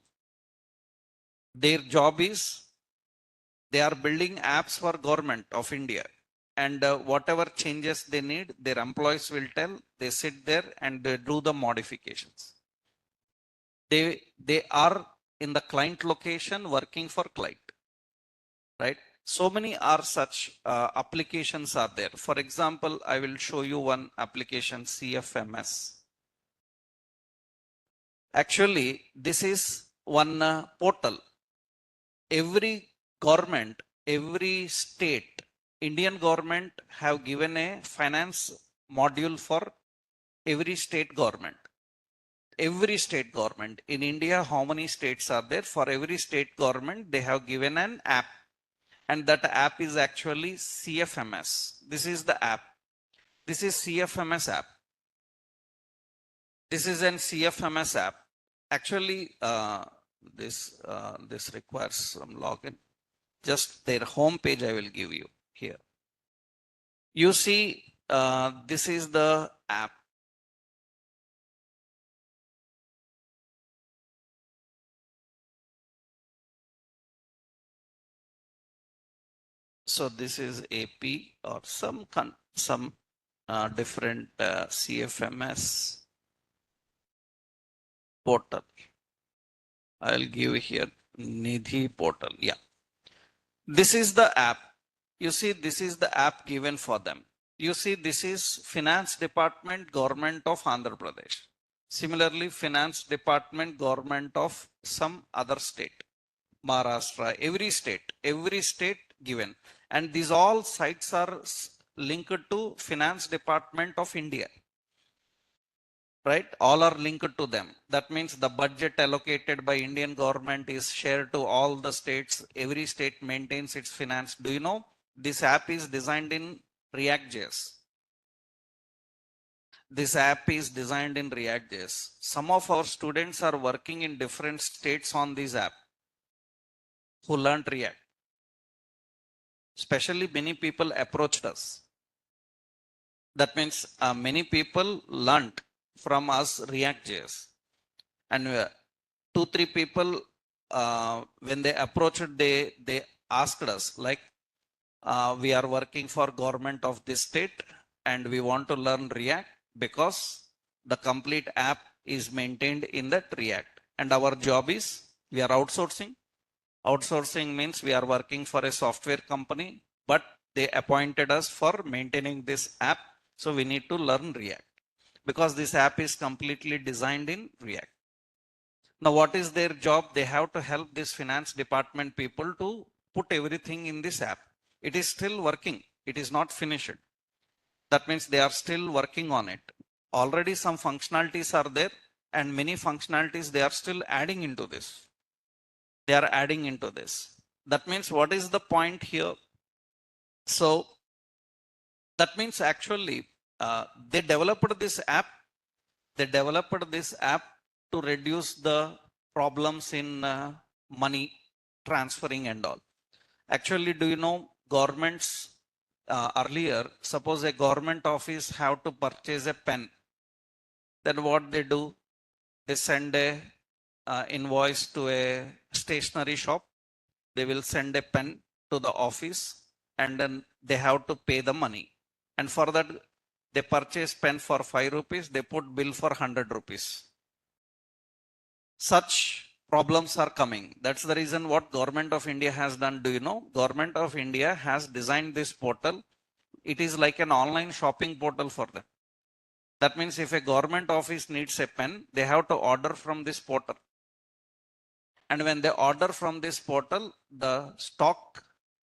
Their job is they are building apps for government of India, and whatever changes they need, their employees will tell. They sit there and they do the modifications. They are in the client location working for client, right? So many are such applications are there. For example, I will show you one application, CFMS. Actually, this is one portal. Every government, every state, Indian government have given a finance module for every state government. Every state government in India, how many states are there? For every state government, they have given an app, and that app is actually CFMS. This is the app. This is CFMS app. This is an CFMS app. Actually, this requires some login. Just their home page I will give you here. You see, this is the app. So this is AP or some different CFMS portal. I'll give here Nidhi portal. Yeah. This is the app. You see, this is the app given for them. You see, this is Finance Department, Government of Andhra Pradesh. Similarly, Finance Department, Government of some other state, Maharashtra, every state given. And these all sites are linked to Finance Department of India. Right? All are linked to them. That means the budget allocated by Indian government is shared to all the states. Every state maintains its finance. Do you know this app is designed in React.js? This app is designed in React.js. Some of our students are working in different states on this app who learned React. Especially many people approached us. That means many people learned from us React.js. And 2-3 people, when they approached, they asked us like, we are working for government of this state and we want to learn React because the complete app is maintained in that React. And our job is we are outsourcing. Outsourcing means we are working for a software company, but they appointed us for maintaining this app. So we need to learn React because this app is completely designed in React. Now, what is their job? They have to help this finance department people to put everything in this app. It is still working. It is not finished. That means they are still working on it. Already some functionalities are there and many functionalities they are still adding into this. They are adding into this. That means what is the point here? So that means actually they developed this app. They developed this app to reduce the problems in money transferring and all. Actually, do you know governments earlier, suppose a government office have to purchase a pen, then what they do? They send a invoice to a stationery shop. They will send a pen to the office and then they have to pay the money. And for that, they purchase pen for 5 rupees, they put bill for 100 rupees. Such problems are coming. That's the reason what Government of India has done. Do you know? Government of India has designed this portal. It is like an online shopping portal for them. That means if a government office needs a pen, they have to order from this portal. And when they order from this portal, the stock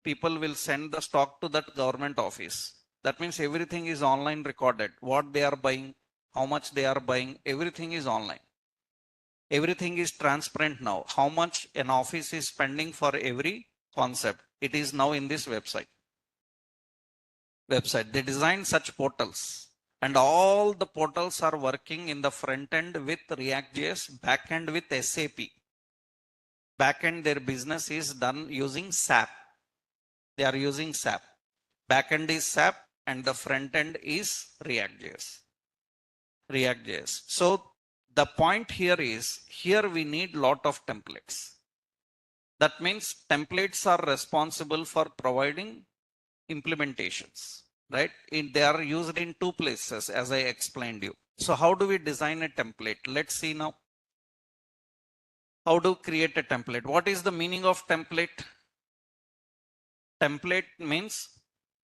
people will send the stock to that government office. That means everything is online recorded. What they are buying, how much they are buying, everything is online. Everything is transparent now. How much an office is spending for every concept. It is now in this website. They design such portals. And all the portals are working in the front end with React.js, back end with SAP. Back end, their business is done using SAP. They are using SAP. Back end is SAP and the front end is React.js. So the point here is, here we need lot of templates. That means templates are responsible for providing implementations, right? They are used in two places as I explained you. So how do we design a template? Let's see now. How to create a template? What is the meaning of template? Template means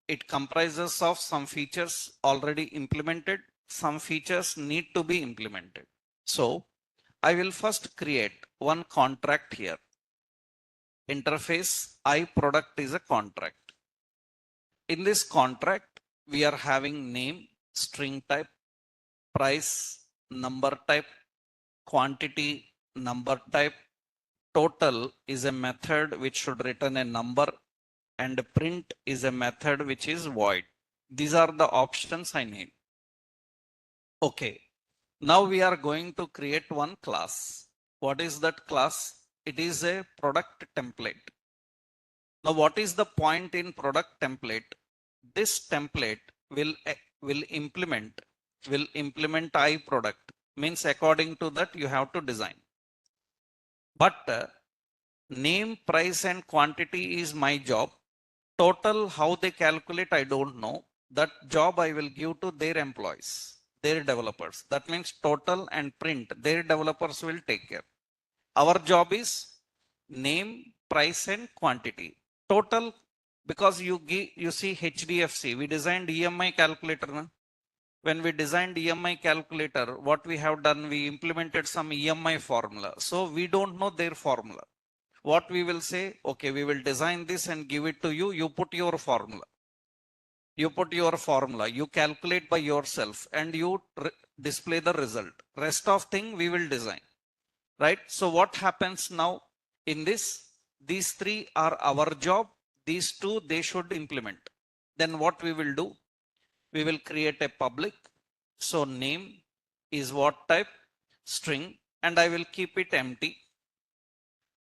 it comprises of some features already implemented. Some features need to be implemented. So I will first create one contract here. Interface iProduct is a contract. In this contract, we are having name, string type, price, number type, quantity, number type. Total is a method which should return a number, and print is a method which is void. These are the options I need. Okay. Now we are going to create one class. What is that class? It is a product template. Now what is the point in product template? This template will implement iProduct. Means according to that you have to design. But name, price and quantity is my job. Total, how they calculate, I don't know. That job I will give to their employees, their developers. That means total and print, their developers will take care. Our job is name, price and quantity. Total, because you see HDFC, we designed EMI calculator. Na? When we designed EMI calculator, what we have done, we implemented some EMI formula. So we don't know their formula. What we will say, okay, we will design this and give it to you. You put your formula. You calculate by yourself and you display the result. Rest of thing we will design, right? So what happens now in this? These three are our job. These two, they should implement. Then what we will do? We will create a public. So name is what type? String, and I will keep it empty.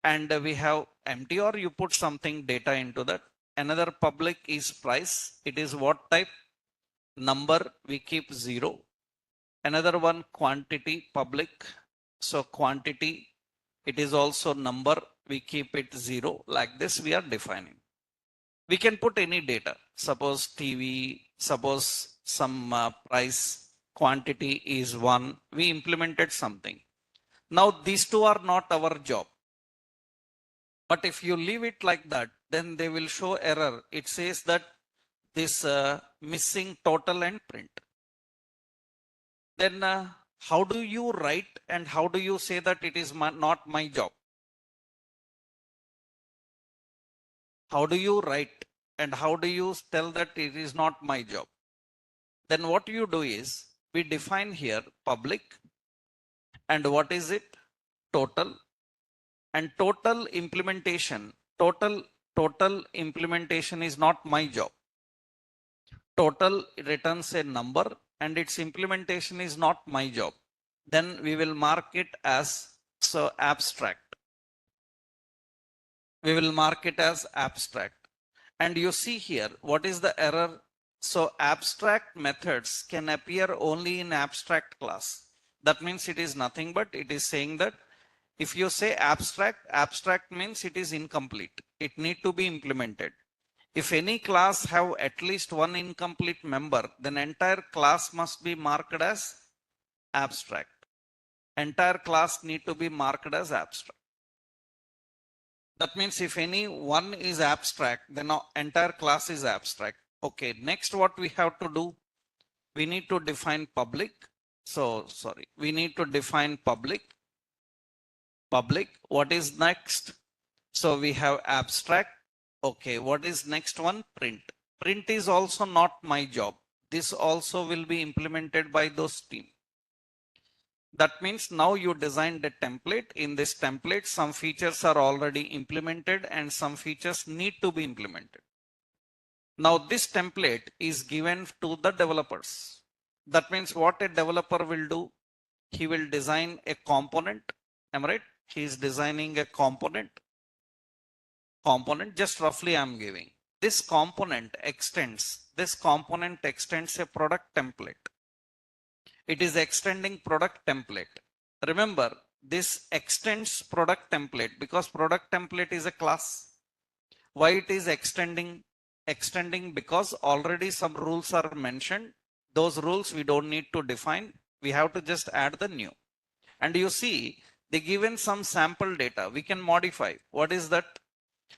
And we have empty, or you put something data into that. Another public is price. It is what type? Number, we keep 0. Another one, quantity public. So quantity, it is also number, we keep it 0. Like this we are defining. We can put any data. Suppose TV, suppose some price, quantity is 1. We implemented something. Now these two are not our job. But if you leave it like that, then they will show error. It says that this missing total and print. Then how do you write and how do you say that it is not my job? How do you write and how do you tell that it is not my job? Then what you do is, we define here public, and what is it? Total. And total implementation is not my job. Total returns a number and its implementation is not my job. Then we will mark it as abstract. We will mark it as abstract. And you see here, what is the error? So abstract methods can appear only in abstract class. That means it is nothing but it is saying that if you say abstract means it is incomplete. it need to be implemented. If any class have at least one incomplete member, then entire class must be marked as abstract. Entire class need to be marked as abstract. That means if any one is abstract, then our entire class is abstract. Okay, next what we have to do, we need to define public. We need to define public. What is next? So we have abstract. Okay, what is next one? Print. Print is also not my job. This also will be implemented by those team. That means now you designed a template. In this template, some features are already implemented and some features need to be implemented. Now this template is given to the developers. That means what a developer will do, he will design a component. Am I right? He is designing a component. Just roughly I'm giving. This component extends a product template. It is extending product template. Remember, this extends product template because product template is a class. Why it is extending? Extending because already some rules are mentioned. Those rules we don't need to define. We have to just add the new. And you see, they given some sample data. We can modify. What is that?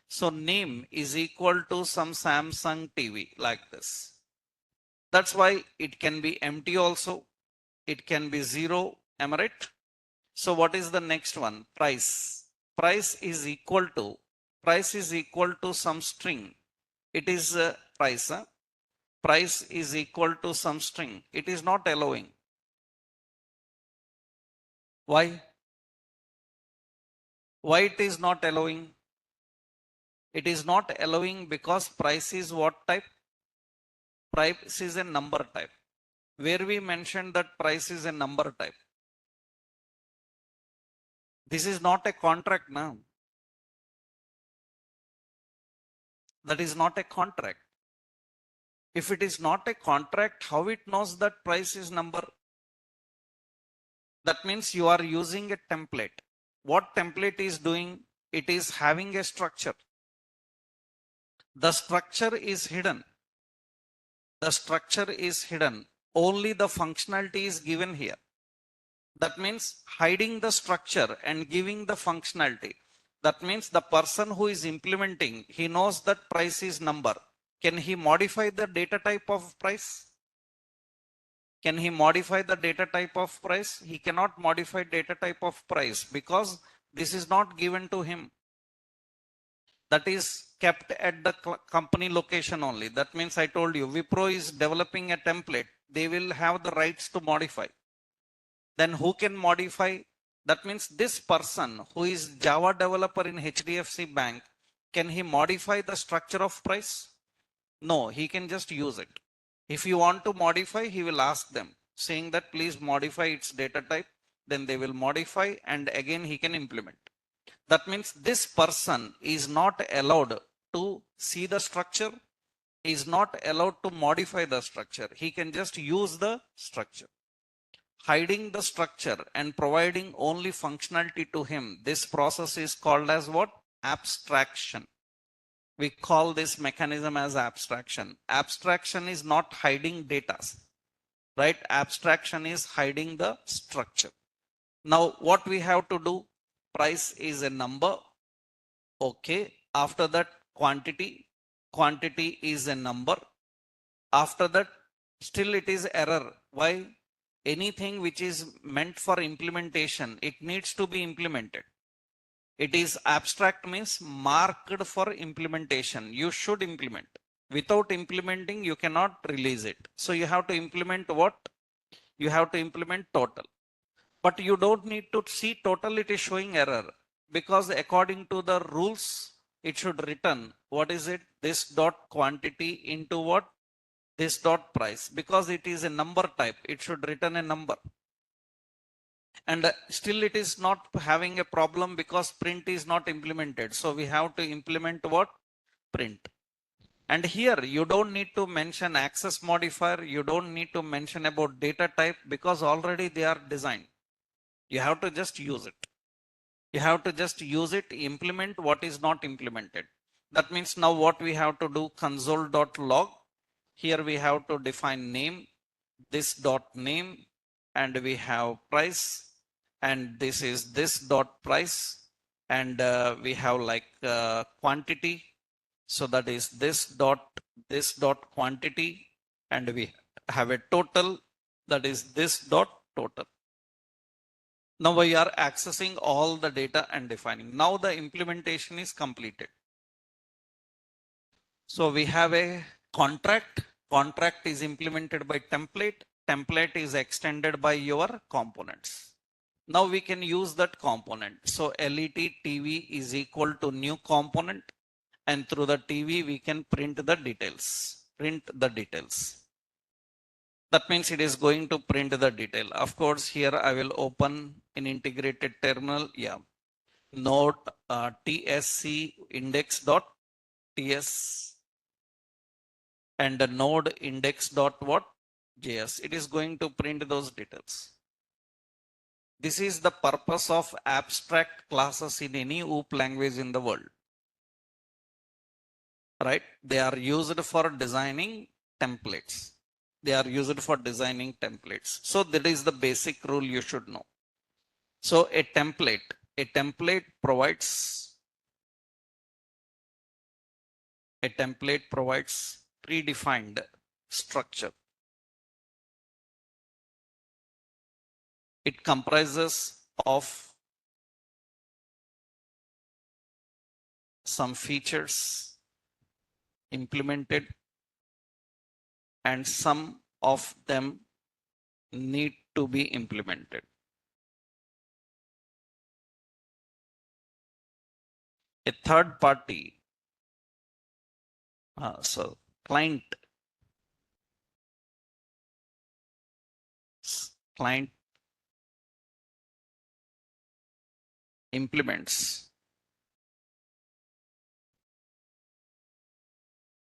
So name is equal to some Samsung TV like this. That's why it can be empty also. It can be 0. Am I right? So what is the next one? Price. Price is equal to some string. It is price. Price is equal to some string. It is not allowing. Why? Why it is not allowing? It is not allowing because price is what type? Price is a number type. Where we mentioned that price is a number type. This is not a contract now. That is not a contract. If it is not a contract, how it knows that price is number? That means you are using a template. What template is doing? It is having a structure. The structure is hidden. The structure is hidden. Only the functionality is given here. That means hiding the structure and giving the functionality. That means the person who is implementing, he knows that price is number. Can he modify the data type of price? Can he modify the data type of price? He cannot modify data type of price because this is not given to him. That is kept at the company location only. That means I told you, Wipro is developing a template. They will have the rights to modify. Then who can modify? That means this person who is Java developer in HDFC Bank, can he modify the structure of price? No, he can just use it. If you want to modify, he will ask them saying that please modify its data type. Then they will modify and again he can implement. That means this person is not allowed to see the structure, is not allowed to modify the structure. He can just use the structure. Hiding the structure and providing only functionality to him. This process is called as what? Abstraction. We call this mechanism as abstraction. Abstraction is not hiding data, right? Abstraction is hiding the structure. Now what we have to do? Price is a number. Okay. After that, quantity. Quantity is a number. After that, still it is error. Why? Anything which is meant for implementation, it needs to be implemented. It is abstract means marked for implementation. You should implement. Without implementing, you cannot release it. So you have to implement what? You have to implement total. But you don't need to see total, it is showing error. Because according to the rules, it should return. What is it? This dot quantity into what? This dot price. Because it is a number type, it should return a number. And still it is not having a problem because print is not implemented. So we have to implement what? Print. And here you don't need to mention access modifier. You don't need to mention about data type because already they are designed. You have to just use it. You have to just use it, implement what is not implemented. That means now what we have to do, console.log. Here we have to define name, this dot name, and we have price, and this is this dot price, and we have like quantity. So that is this dot quantity, and we have a total, that is this dot total. Now we are accessing all the data and defining. Now the implementation is completed. So we have a contract. Contract is implemented by template. Template is extended by your components. Now we can use that component. So LET TV is equal to new component, and through the TV we can print the details. That means it is going to print the detail. Of course, here I will open an integrated terminal. Yeah. Node tsc index.ts and the node index.js. It is going to print those details. This is the purpose of abstract classes in any OOP language in the world. Right? They are used for designing templates. So that is the basic rule you should know. So a template provides predefined structure. It comprises of some features implemented, and some of them need to be implemented. A third party, client implements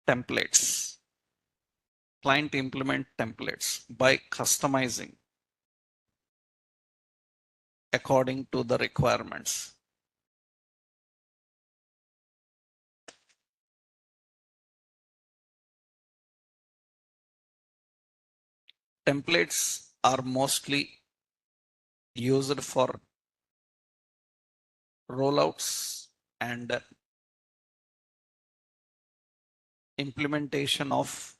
templates. Client implement templates by customizing according to the requirements. Templates are mostly used for rollouts and implementation of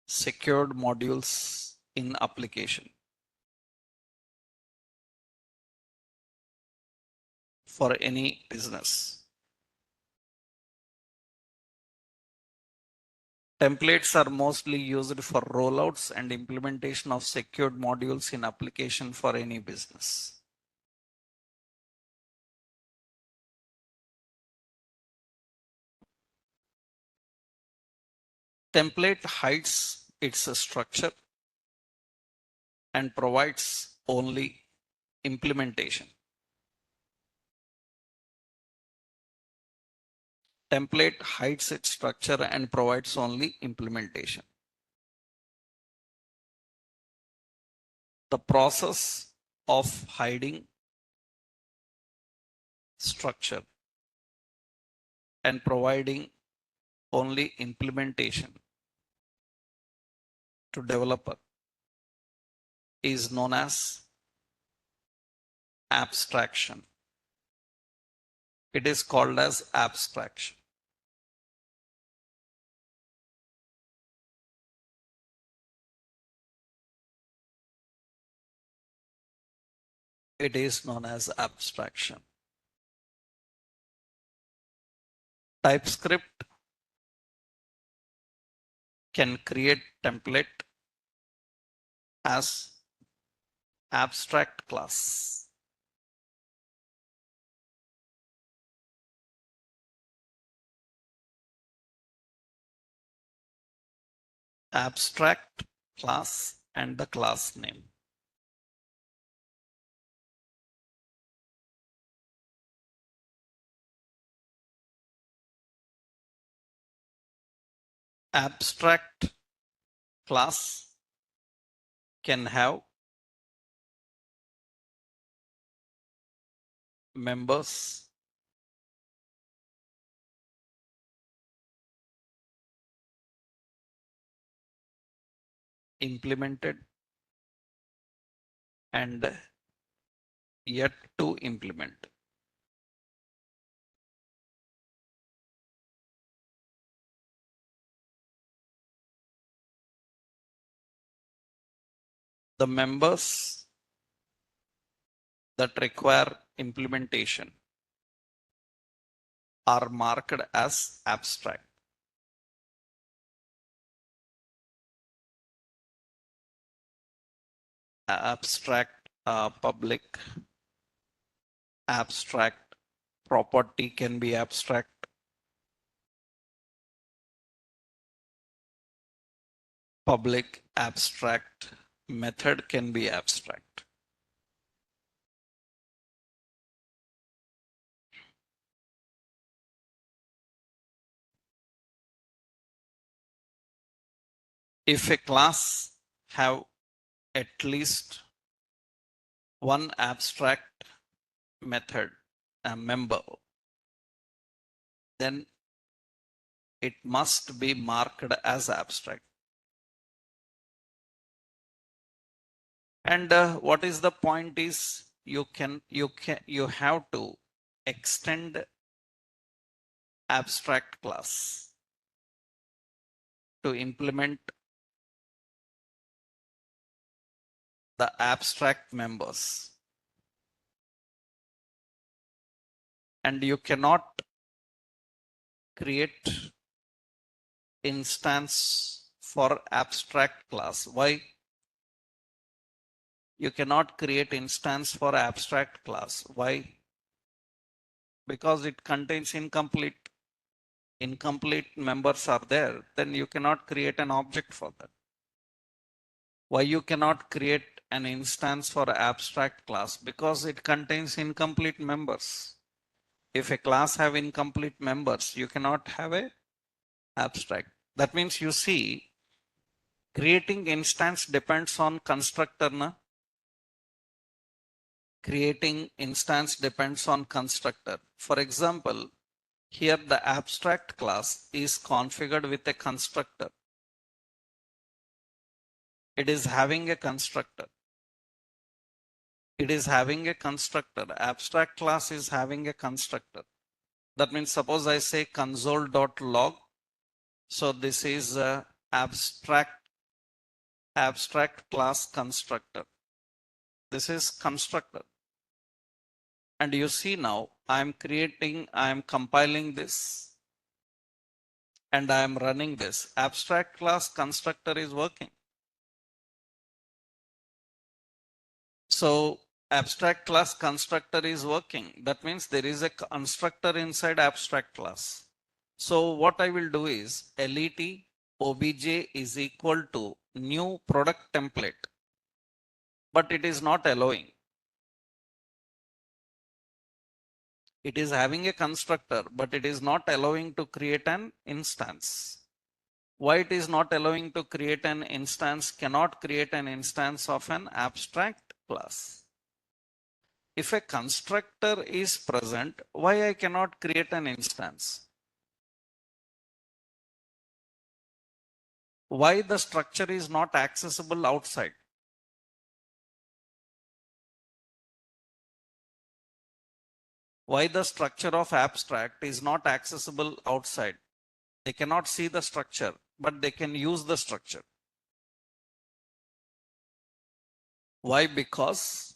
secured modules in application. For any business. Templates are mostly used for rollouts and implementation of secured modules in application for any business. Template hides its structure and provides only implementation. Template hides its structure and provides only implementation. The process of hiding structure and providing only implementation to developer is known as abstraction. It is called as abstraction. It is known as abstraction. Typescript can create template as abstract class. Abstract class and the class name. Abstract class can have members implemented and yet to implement. The members that require implementation are marked as abstract. Abstract public, abstract property can be abstract, public abstract method can be abstract. If a class have at least one abstract method, a member, then it must be marked as abstract. And what is the point is you have to extend abstract class to implement the abstract members. And you cannot create instance for abstract class. Why? You cannot create instance for abstract class. Why? Because it contains incomplete members are there, then you cannot create an object for that. Why you cannot create an instance for abstract class? Because it contains incomplete members. If a class have incomplete members, you cannot have a abstract. That means you see, creating instance depends on constructor. Na? Creating instance depends on constructor. For example, here the abstract class is configured with a constructor. It is having a constructor. It is having a constructor. Abstract class is having a constructor. That means suppose I say console.log. So this is a abstract class constructor. This is constructor. And you see now I am compiling this and I am running this. Abstract class constructor is working. So abstract class constructor is working. That means there is a constructor inside abstract class. So what I will do is let obj is equal to new product template, but it is not allowing. It is having a constructor, but it is not allowing to create an instance. Why it is not allowing to create an instance, cannot create an instance of an abstract class? If a constructor is present, why I cannot create an instance? Why the structure is not accessible outside? Why the structure of abstract is not accessible outside? They cannot see the structure, but they can use the structure. Why? Because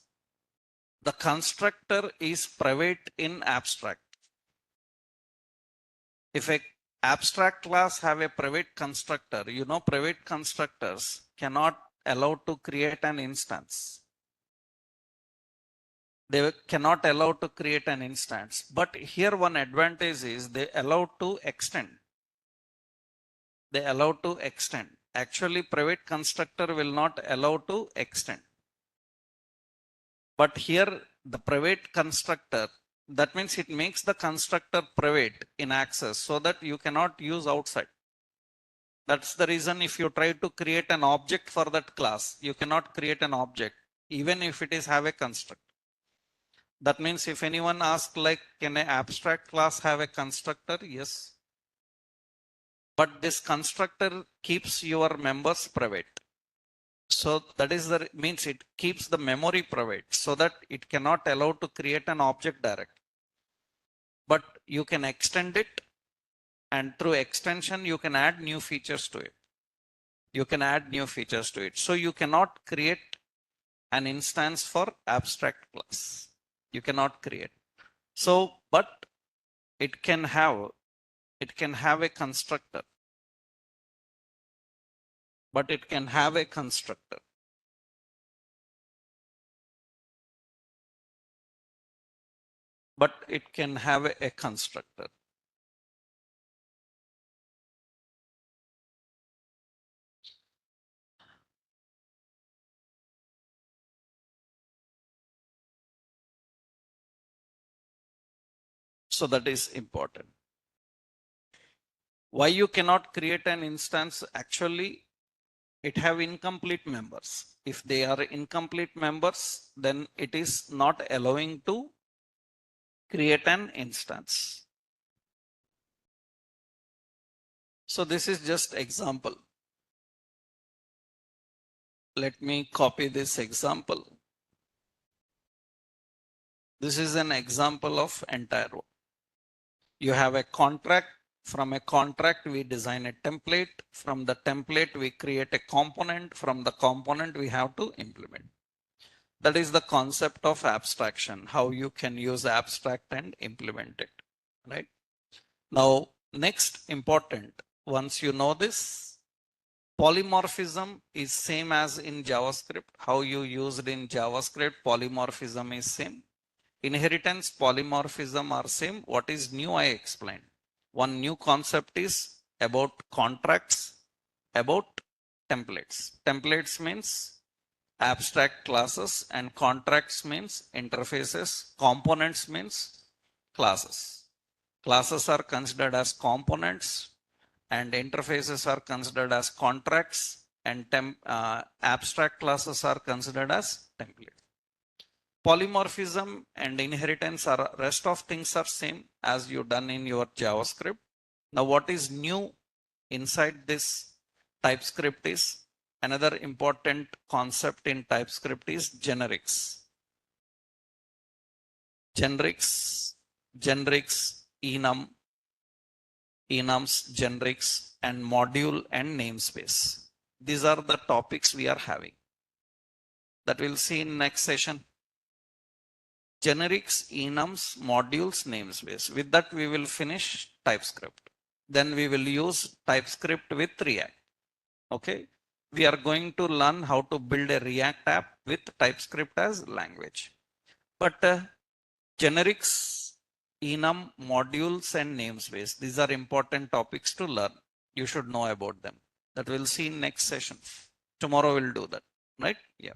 the constructor is private in abstract. If a abstract class have a private constructor, you know, private constructors cannot allow to create an instance. They cannot allow to create an instance. But here one advantage is they allow to extend. They allow to extend. Actually, private constructor will not allow to extend. But here the private constructor, that means it makes the constructor private in access so that you cannot use outside. That's the reason if you try to create an object for that class, you cannot create an object even if it is have a constructor. That means if anyone asks like, can an abstract class have a constructor? Yes. But this constructor keeps your members private. So that is the means it keeps the memory private so that it cannot allow to create an object direct. But you can extend it, and through extension you can add new features to it. You can add new features to it. So you cannot create an instance for abstract class. You cannot create. So, but it can have a constructor. But it can have a constructor. But it can have a constructor. So that is important. Why you cannot create an instance? Actually, it have incomplete members. If they are incomplete members, then it is not allowing to create an instance. So this is just example. Let me copy this example. This is an example of entire one. You have a contract. From a contract, we design a template. From the template, we create a component. From the component, we have to implement. That is the concept of abstraction, how you can use abstract and implement it, right? Now, next important, once you know this, polymorphism is same as in JavaScript. How you used in JavaScript, polymorphism is same. Inheritance, polymorphism are same. What is new? I explained. One new concept is about contracts, about templates. Templates means abstract classes, and contracts means interfaces. Components means classes. Classes are considered as components, and interfaces are considered as contracts, and abstract classes are considered as templates. Polymorphism and inheritance are rest of things are same as you done in your JavaScript. Now what is new inside this TypeScript is another important concept in TypeScript is generics. Generics, enum, enums, generics, and module and namespace. These are the topics we are having. That we'll see in next session. Generics, enums, modules, namespace. With that, we will finish TypeScript. Then we will use TypeScript with React. Okay. We are going to learn how to build a React app with TypeScript as language. But generics, enum, modules, and namespace. These are important topics to learn. You should know about them. That we'll see in next session. Tomorrow we'll do that. Right? Yeah.